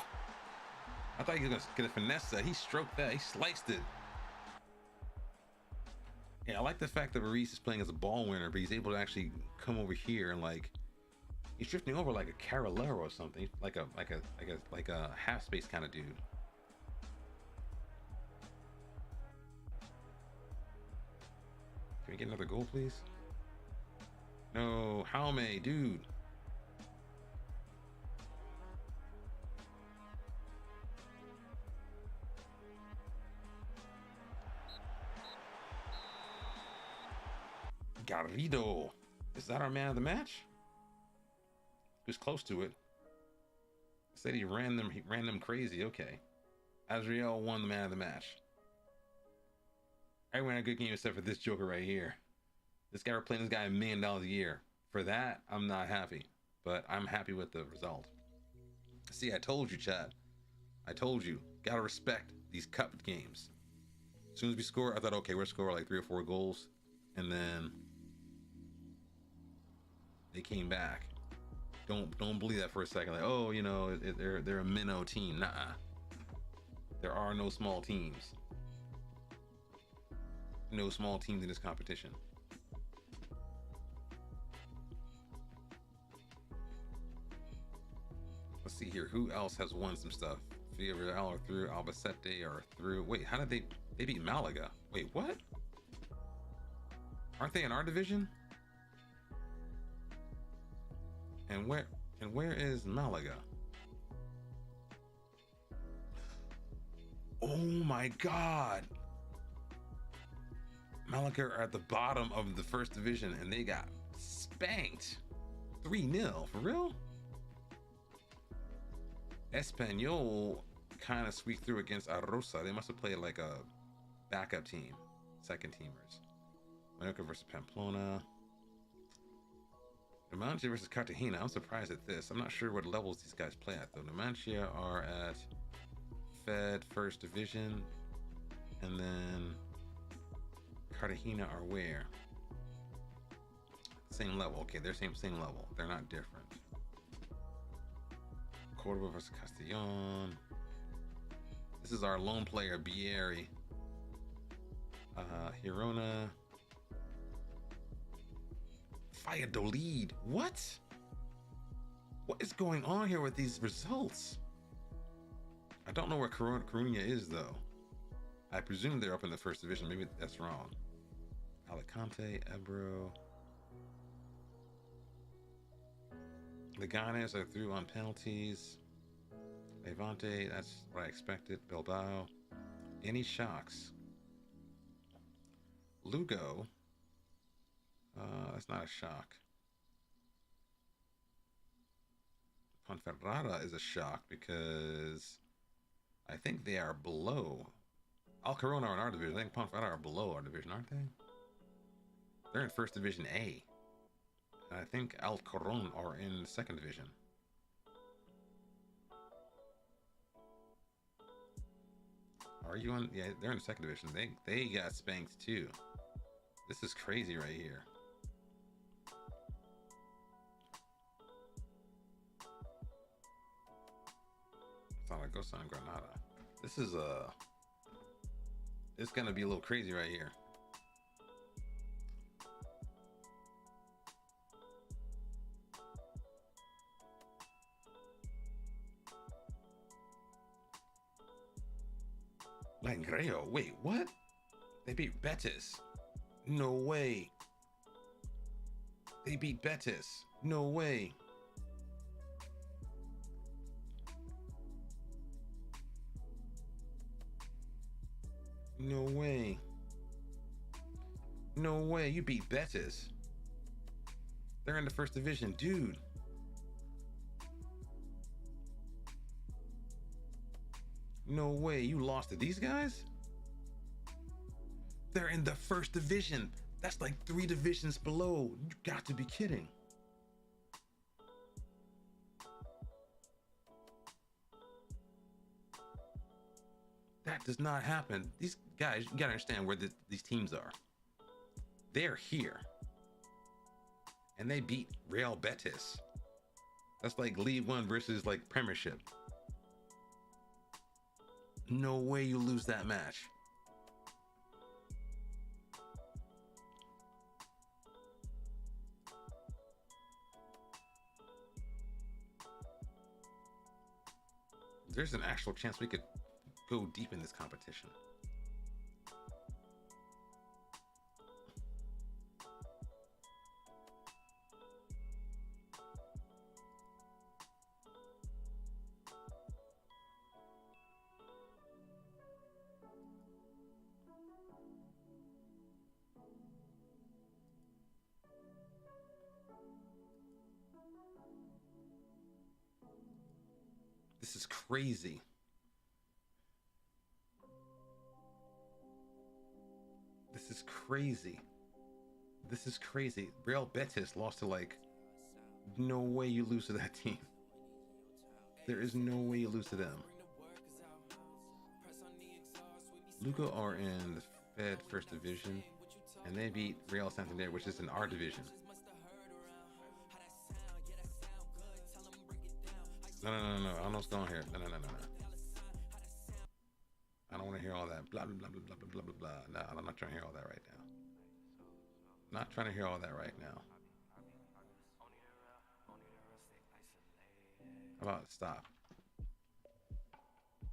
I thought he was gonna finesse that. He stroked that. He sliced it. Yeah, I like the fact that Maurice is playing as a ball winner, but he's able to actually come over here and like he's drifting over like a Carolero or something, like a half space kind of dude. Can we get another goal, please? No, Jaume, dude. Garrido. Is that our man of the match? He was close to it. Said he ran them crazy. Okay. Azriel won the man of the match. Everyone had a good game except for this Joker right here. This guy, we're playing this guy $1 million a year. For that, I'm not happy, but I'm happy with the result. See, I told you, Chad. I told you. Gotta respect these cup games. As soon as we score, I thought, okay, we'll score like 3 or 4 goals, and then they came back. Don't believe that for a second. Like, oh, you know, they're a minnow team. Nah, there are no small teams. No small teams in this competition. Let's see here. Who else has won some stuff? Villarreal are through. Albacete are through. Wait, how did they beat Malaga? Wait, what? Aren't they in our division? And where is Malaga? Oh my God. Malaga are at the bottom of the first division and they got spanked 3-0. For real? Espanyol kind of squeaked through against Arosa. They must have played like a backup team, second teamers. Mallorca versus Pamplona. Numancia versus Cartagena. I'm surprised at this. I'm not sure what levels these guys play at though. Numancia are at Fed First Division, and then Cartagena are where? Same level. Okay, they're same level. They're not different. Cordoba versus Castellon. This is our lone player, Bieri. Girona. Valladolid. What is going on here with these results? I don't know where Coruña is though. I presume they're up in the first division. Maybe that's wrong. Alicante, Ebro. Leganes are through on penalties. Levante, that's what I expected. Bilbao. Any shocks? Lugo. That's not a shock. Ponferrada is a shock because I think they are below. Alcorona are in our division. I think Ponferrada are below our division, aren't they? They're in First Division A. And I think Alcoron are in Second Division. Are you on? Yeah, they're in the Second Division. They got spanked too. This is crazy right here. Zaragoza and Granada. This is it's gonna be a little crazy right here. Langreo, wait, what? They beat Betis. No way. They beat Betis. No way. No way. No way. You beat Betis. They're in the First Division, dude. No way. You lost to these guys? They're in the First Division. That's like 3 divisions below. You got to be kidding. That does not happen. These guys, you gotta understand where these teams are. They're here. And they beat Real Betis. That's like League One versus like Premiership. No way you lose that match. There's an actual chance we could go deep in this competition. This is crazy. is crazy. This is crazy. Real Betis lost to like, no way you lose to that team. There is no way you lose to them. Lugo are in the Fed First Division, and they beat Real Santander, which is in our division. No. I don't know what's going on here. No. I don't want to hear all that. Blah, blah, blah, blah, blah, blah, blah, blah. No, I'm not trying to hear all that right now. Not trying to hear all that right now. How about stop?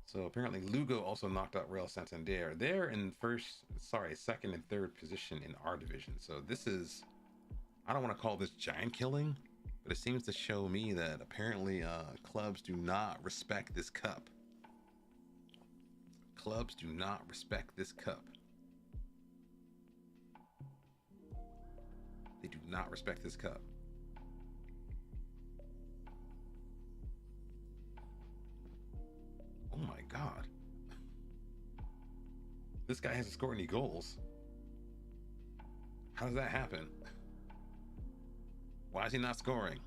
So apparently Lugo also knocked out Real Santander. They're in second and third position in our division. So this is, I don't want to call this giant killing, but it seems to show me that apparently clubs do not respect this cup. Clubs do not respect this cup. They do not respect this cup. Oh my God. This guy hasn't scored any goals. How does that happen? Why is he not scoring?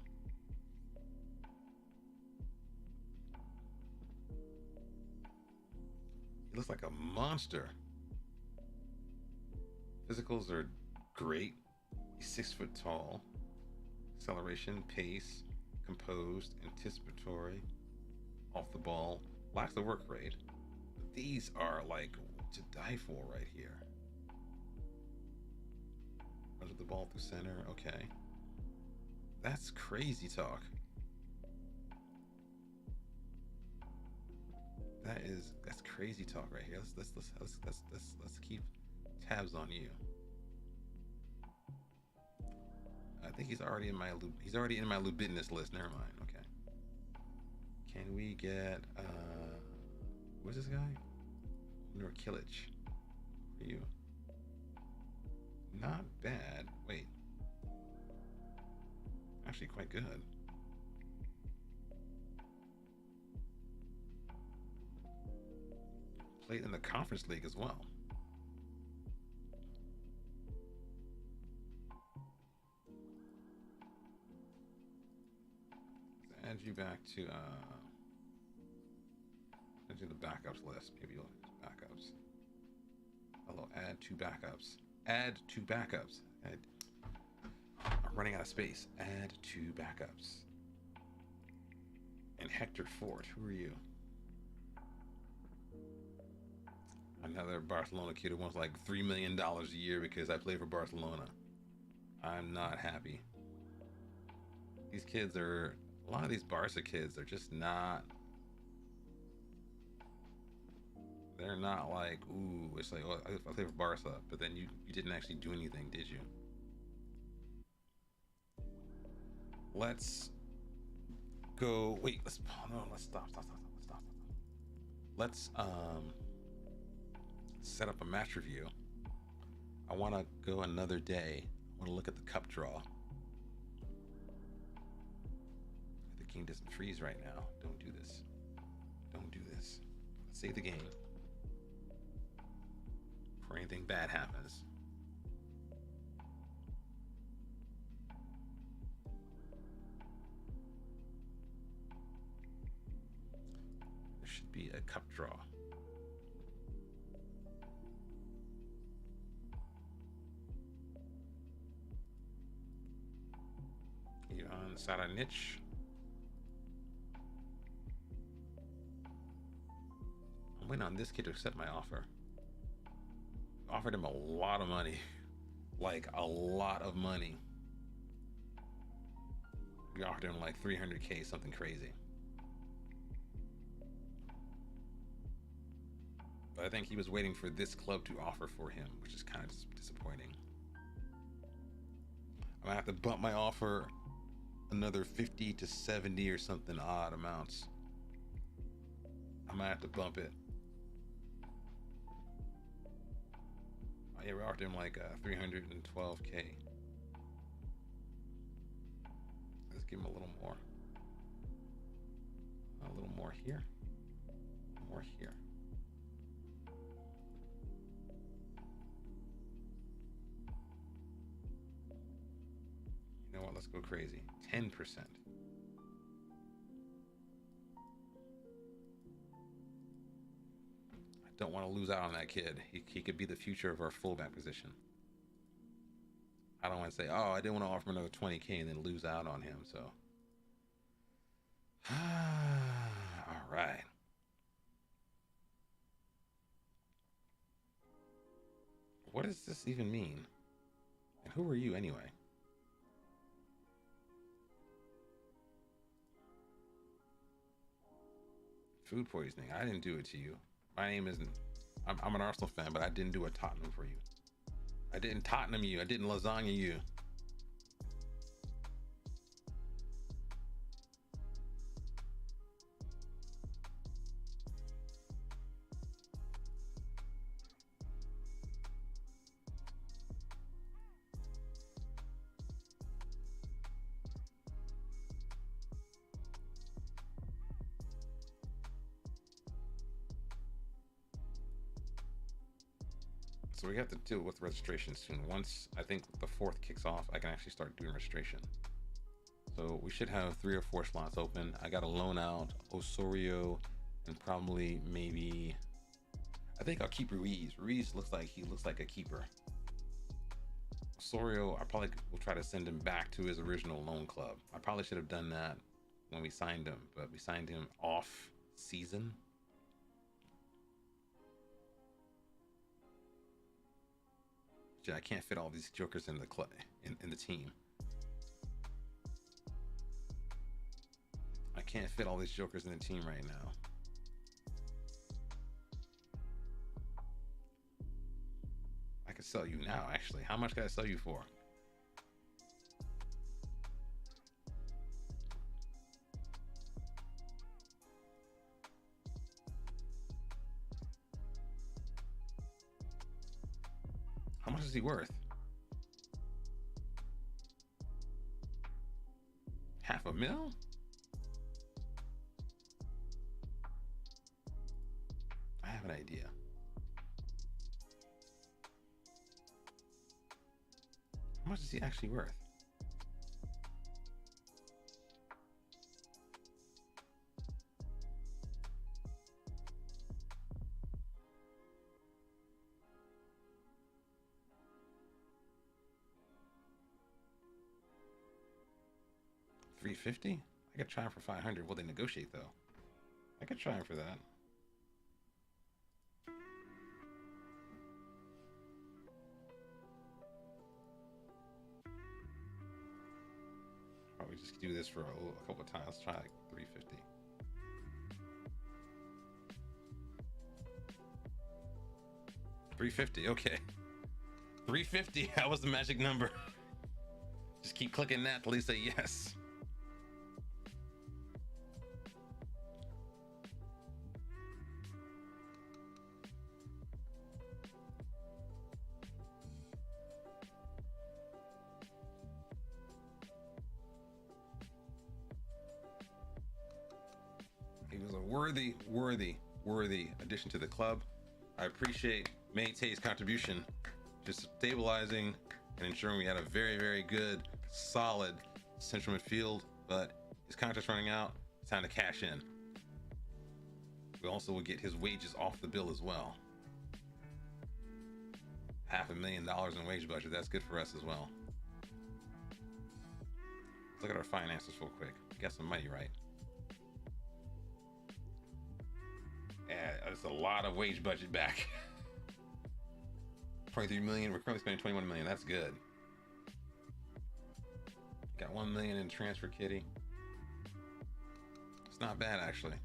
He looks like a monster. Physicals are great. He's 6 foot tall. Acceleration, pace, composed, anticipatory, off the ball. Lacks the work rate. But these are like to die for right here. Runs with the ball through center. Okay. That's crazy talk. That's crazy talk right here. Let's keep tabs on you. I think he's already in my Lubitness list. Never mind. Okay. Can we get what's this guy? Norkilich. For you. Not bad. Wait. Actually quite good. Played in the Conference League as well. Let's add you back to into the backups list. Maybe you'll backups. Hello, add two backups. Add two backups. I'm running out of space. Add two backups. And Hector Fort, who are you? Another Barcelona kid who wants like $3 million a year because I play for Barcelona. I'm not happy. These kids are, a lot of these Barca kids are just not, they're not like, ooh, it's like, oh, I play for Barca, but then you didn't actually do anything, did you? Let's go, wait, let's stop. Let's set up a match review. I want to go another day. I want to look at the cup draw. The game doesn't freeze right now. Don't do this. Don't do this. Let's save the game before anything bad happens. There should be a cup draw. On Saranic. I'm waiting on this kid to accept my offer. Offered him a lot of money. Like a lot of money. We offered him like 300K, something crazy. But I think he was waiting for this club to offer for him, which is kind of disappointing. I'm gonna have to bump my offer another 50 to 70 or something odd amounts. I might have to bump it. Oh, yeah, we offered him like 312K. Let's give him a little more. A little more here. More here. let's go crazy. 10%. I don't want to lose out on that kid. He could be the future of our fullback position. I don't want to say, oh, I didn't want to offer him another 20K and then lose out on him. So, all right. What does this even mean? And who are you anyway? Food poisoning. I didn't do it to you. My name isn't. I'm an Arsenal fan, but I didn't do a Tottenham for you. I didn't Tottenham you. I didn't lasagna you. So we have to deal with registration soon. Once I think the 4th kicks off, I can actually start doing registration. So we should have 3 or 4 slots open. I got to loan out Osorio and probably maybe. I think I'll keep Ruiz. Ruiz looks like a keeper. Osorio, I probably will try to send him back to his original loan club. I probably should have done that when we signed him, but we signed him off season. I can't fit all these jokers in the in the team. I can't fit all these jokers in the team right now. I could sell you now, actually. How much can I sell you for? How much is he worth? $500,000? I have an idea. How much is he actually worth? $350? I could try him for $500. Will they negotiate though? I could try him for that. Probably just do this for a couple of times. Let's try like $350. $350. Okay. $350. That was the magic number. Just keep clicking that till he say yes. He was a worthy addition to the club. I appreciate Meite's contribution, just stabilizing and ensuring we had a very, very good, solid central midfield, but his contract's running out. It's time to cash in. We also will get his wages off the bill as well. $500,000 in wage budget. That's good for us as well. Let's look at our finances real quick. We got some money, right? Yeah, that's a lot of wage budget back. 23 million. We're currently spending 21 million. That's good. Got 1 million in transfer kitty. It's not bad actually.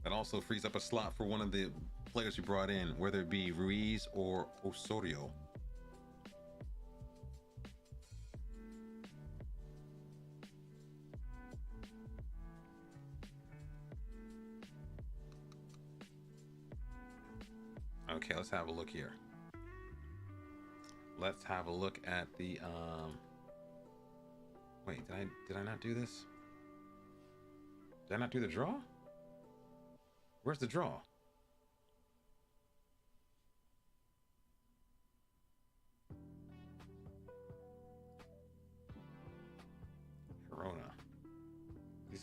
That also frees up a slot for one of the players you brought in, whether it be Ruiz or Osorio. Okay, let's have a look here. Let's have a look at the wait, did I not do this? Did I not do the draw? Where's the draw?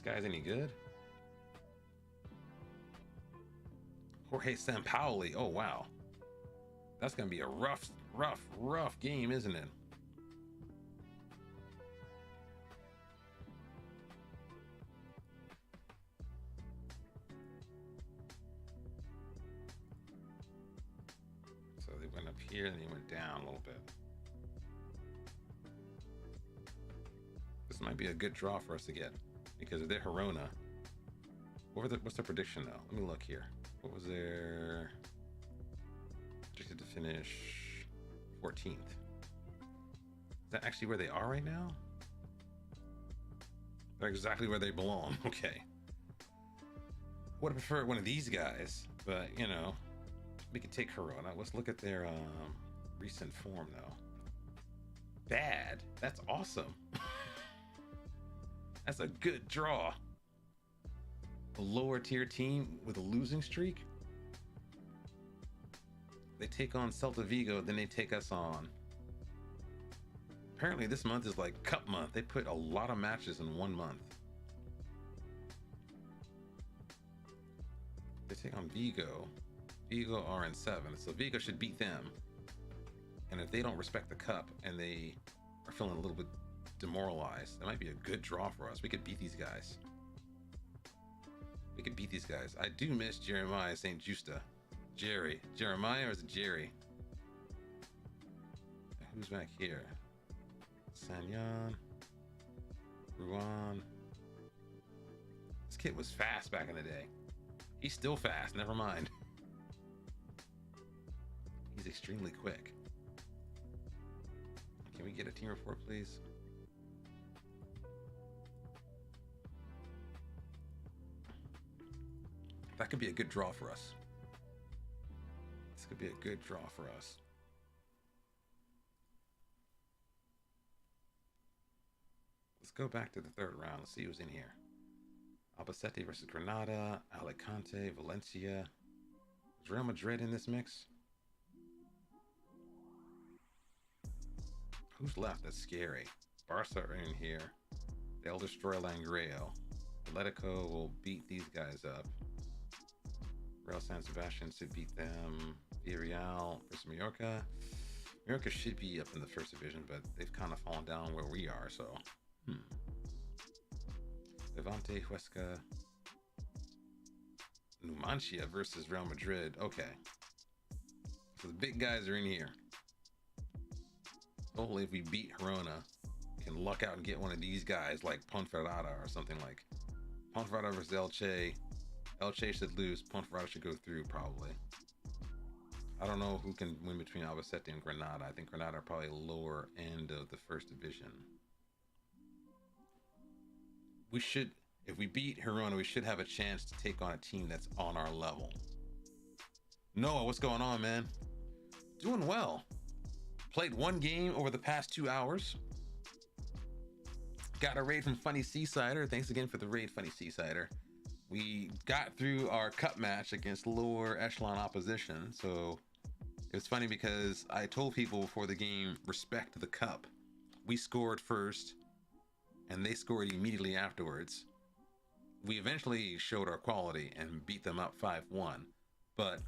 guy's any good? Jorge Sampaoli. Oh, wow. That's going to be a rough game, isn't it? So they went up here and they went down a little bit. This might be a good draw for us to get because if they're Hirona, what's their prediction though? Let me look here. What was their predicted to finish 14th? Is that actually where they are right now? They're exactly where they belong. Okay. Would have preferred one of these guys, but you know, we could take Hirona. Let's look at their recent form though. Bad. That's awesome. That's a good draw. A lower tier team with a losing streak. They take on Celta Vigo, then they take us on. Apparently this month is like cup month. They put a lot of matches in one month. They take on Vigo. Vigo are in 7, so Vigo should beat them. And if they don't respect the cup and they are feeling a little bit demoralized, that might be a good draw for us. We could beat these guys. We could beat these guys. I do miss Jeremiah St. Justa. Jeremiah or is it Jerry? Who's back here? Sanyan. Ruan. This kid was fast back in the day. He's still fast, never mind. He's extremely quick. Can we get a team report, please? That could be a good draw for us. This could be a good draw for us. Let's go back to the third round. Let's see who's in here. Albacete versus Granada, Alicante, Valencia. Is Real Madrid in this mix? Who's left? That's scary. Barca are in here. They'll destroy Langreo. Atletico will beat these guys up. Real San Sebastian should beat them. Villarreal versus Mallorca. Mallorca should be up in the first division, but they've kind of fallen down where we are, so. Levante, Huesca. Numancia versus Real Madrid. Okay. So the big guys are in here. Hopefully if we beat Girona, we can luck out and get one of these guys like Ponferrada or something like Ponferrada versus Elche. Elche should lose. Ponferrada should go through probably. I don't know who can win between Albacete and Granada. I think Granada are probably lower end of the first division. We should, if we beat Girona, we should have a chance to take on a team that's on our level. Noah, what's going on, man? Doing well. Played one game over the past 2 hours. Got a raid from Funny Seasider. Thanks again for the raid, Funny Seasider. We got through our cup match against lower echelon opposition. So it was funny because I told people before the game, respect the cup. We scored first and they scored immediately afterwards. We eventually showed our quality and beat them up 5-1. But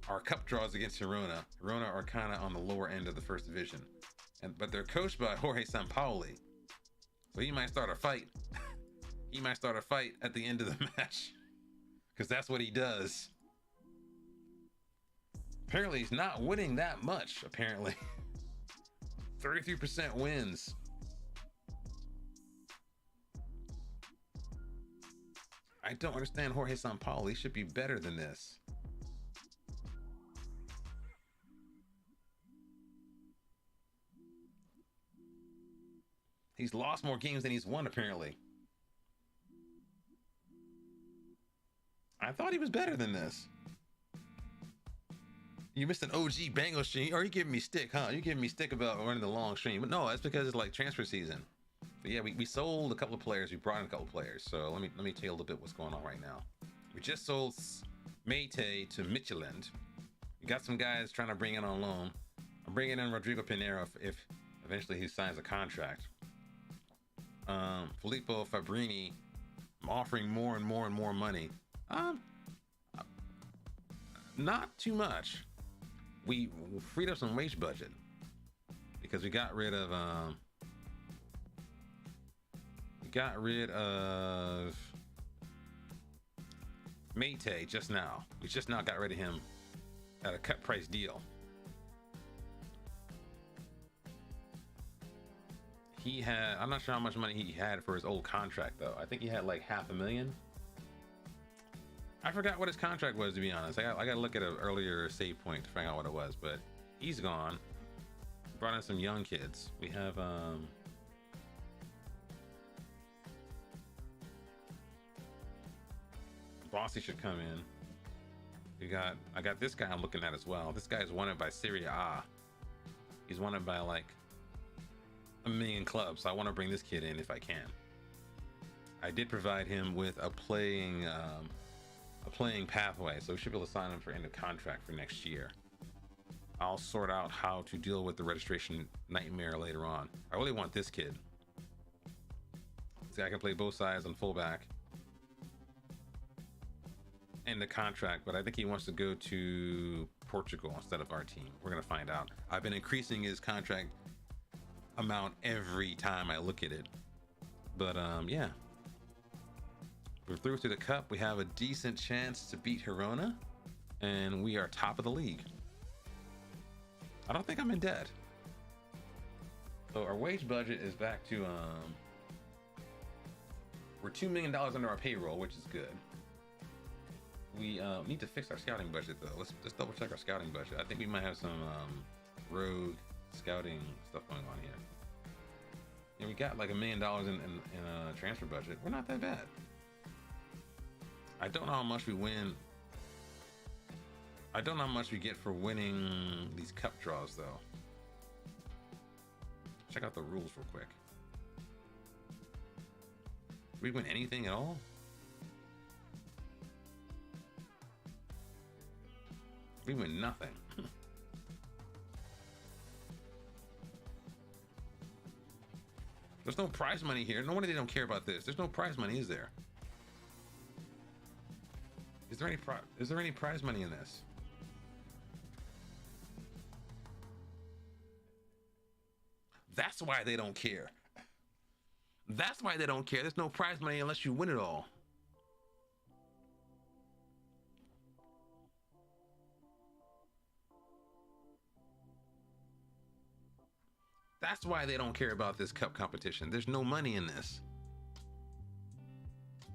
our cup draws against Girona are kind of on the lower end of the first division. But they're coached by Jorge Sampaoli. So he might start a fight. He might start a fight at the end of the match. Because that's what he does. Apparently he's not winning that much, apparently. 33% wins. I don't understand Jorge Sampaoli. He should be better than this. He's lost more games than he's won, apparently. I thought he was better than this. You missed an OG Bango stream. Or you giving me stick, huh? You giving me stick about running the long stream. But no, that's because it's like transfer season. But yeah, we sold a couple of players. We brought in a couple of players. So let me tell you a little bit what's going on right now. We just sold Mayte to Midtjylland. We got some guys trying to bring in on loan. I'm bringing in Rodrigo Pinheiro if eventually he signs a contract. Filippo Fabrini I'm offering more and more and more money. Um, not too much. We freed up some wage budget because we got rid of Maytay just now. We just now got rid of him at a cut price deal. He had, I'm not sure how much money he had for his old contract though. I think he had like $500,000. I forgot what his contract was, to be honest. I got to look at an earlier save point to find out what it was, but he's gone. Brought in some young kids. We have Bossy should come in. I got this guy I'm looking at as well. This guy is wanted by Serie A. He's wanted by like 1 million clubs. So I want to bring this kid in if I can. I did provide him with a playing pathway, so we should be able to sign him for end of contract for next year. I'll sort out how to deal with the registration nightmare later on. I really want this kid. This guy can play both sides on fullback. End the contract, but I think he wants to go to Portugal instead of our team. We're gonna find out. I've been increasing his contract amount every time I look at it, but yeah, we're through to the cup. We have a decent chance to beat Girona, and we are top of the league. I don't think I'm in debt. So our wage budget is back to we're $2 million under our payroll, which is good. We need to fix our scouting budget though. Let's double check our scouting budget. I think we might have some rogue scouting stuff going on here. And we got like $1 million in a transfer budget. We're not that bad. I don't know how much we win. I don't know how much we get for winning these cup draws though. Check out the rules real quick. Do we win anything at all? We win nothing. There's no prize money here. No wonder they don't care about this. There's no prize money, is there? Is there any prize money in this? That's why they don't care. That's why they don't care. There's no prize money unless you win it all. That's why they don't care about this cup competition. There's no money in this.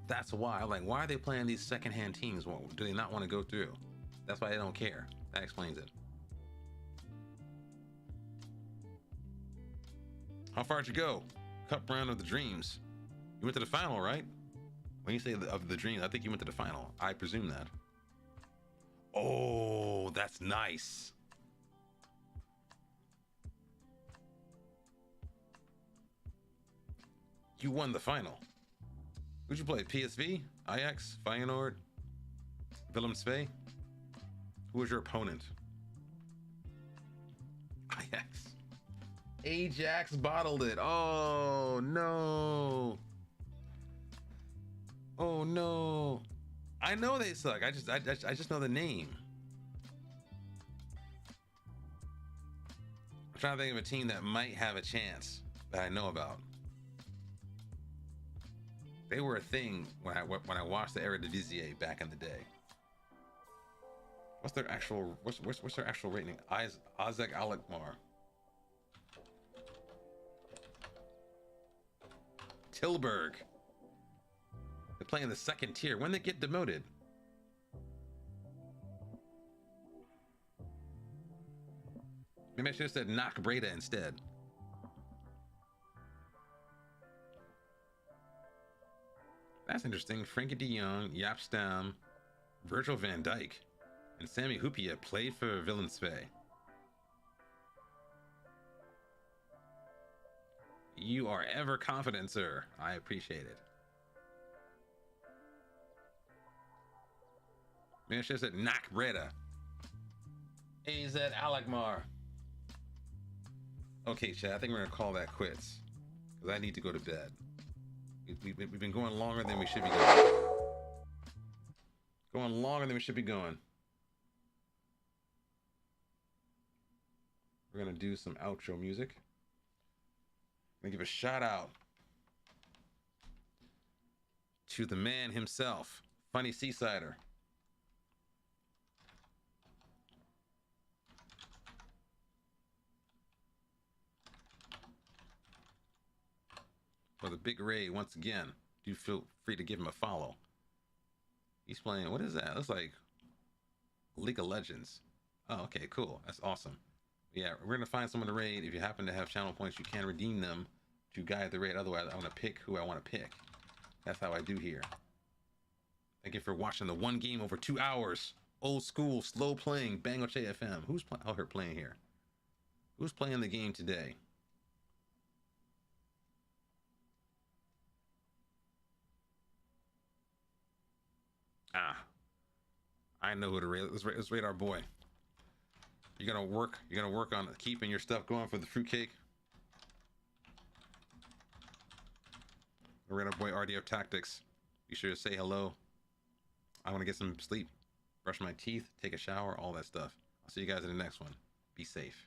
That's why. Like, why are they playing these secondhand teams? Do they not want to go through? That's why they don't care. That explains it. How far did you go? Cup round of the dreams. You went to the final, right? When you say of the dreams, I think you went to the final. I presume that. Oh, that's nice. You won the final. Who'd you play? PSV? Ajax? Feyenoord? Willem II? Who was your opponent? Ajax. Ajax bottled it. Oh no. Oh no. I know they suck. I just know the name. I'm trying to think of a team that might have a chance that I know about. They were a thing when I watched the Eredivisie back in the day. What's their actual rating? Azek Alkmaar. Tilburg. They're playing the second tier. When they get demoted? Maybe I should have said Knock Breda instead. That's interesting. Frankie de Jong, Jaap Stam, Virgil van Dijk, and Sami Hupia played for Willem II. You are ever confident, sir. I appreciate it. Man, it's just at Knock Breda. AZ Alkmaar. Okay, Chad, I think we're gonna call that quits because I need to go to bed. We've been going longer than we should be going. Going longer than we should be going. We're gonna do some outro music. I'm gonna give a shout out to the man himself, Funny Seasider. For the big raid once again. Do feel free to give him a follow. He's playing, what is that? That's like League of Legends. Oh, okay, cool. That's awesome. Yeah, we're gonna find someone to raid. If you happen to have channel points, you can redeem them to guide the raid. Otherwise, I want to pick who I want to pick. That's how I do here. Thank you for watching the one game over 2 hours. Old school, slow playing BangocheFM. Who's out here playing here? Who's playing the game today? Ah, I know who to raid. Let's raid our boy. You're gonna work on keeping your stuff going for the fruitcake. We're gonna boy RDO Tactics. Be sure to say hello. I want to get some sleep, brush my teeth, take a shower, all that stuff. I'll see you guys in the next one. Be safe.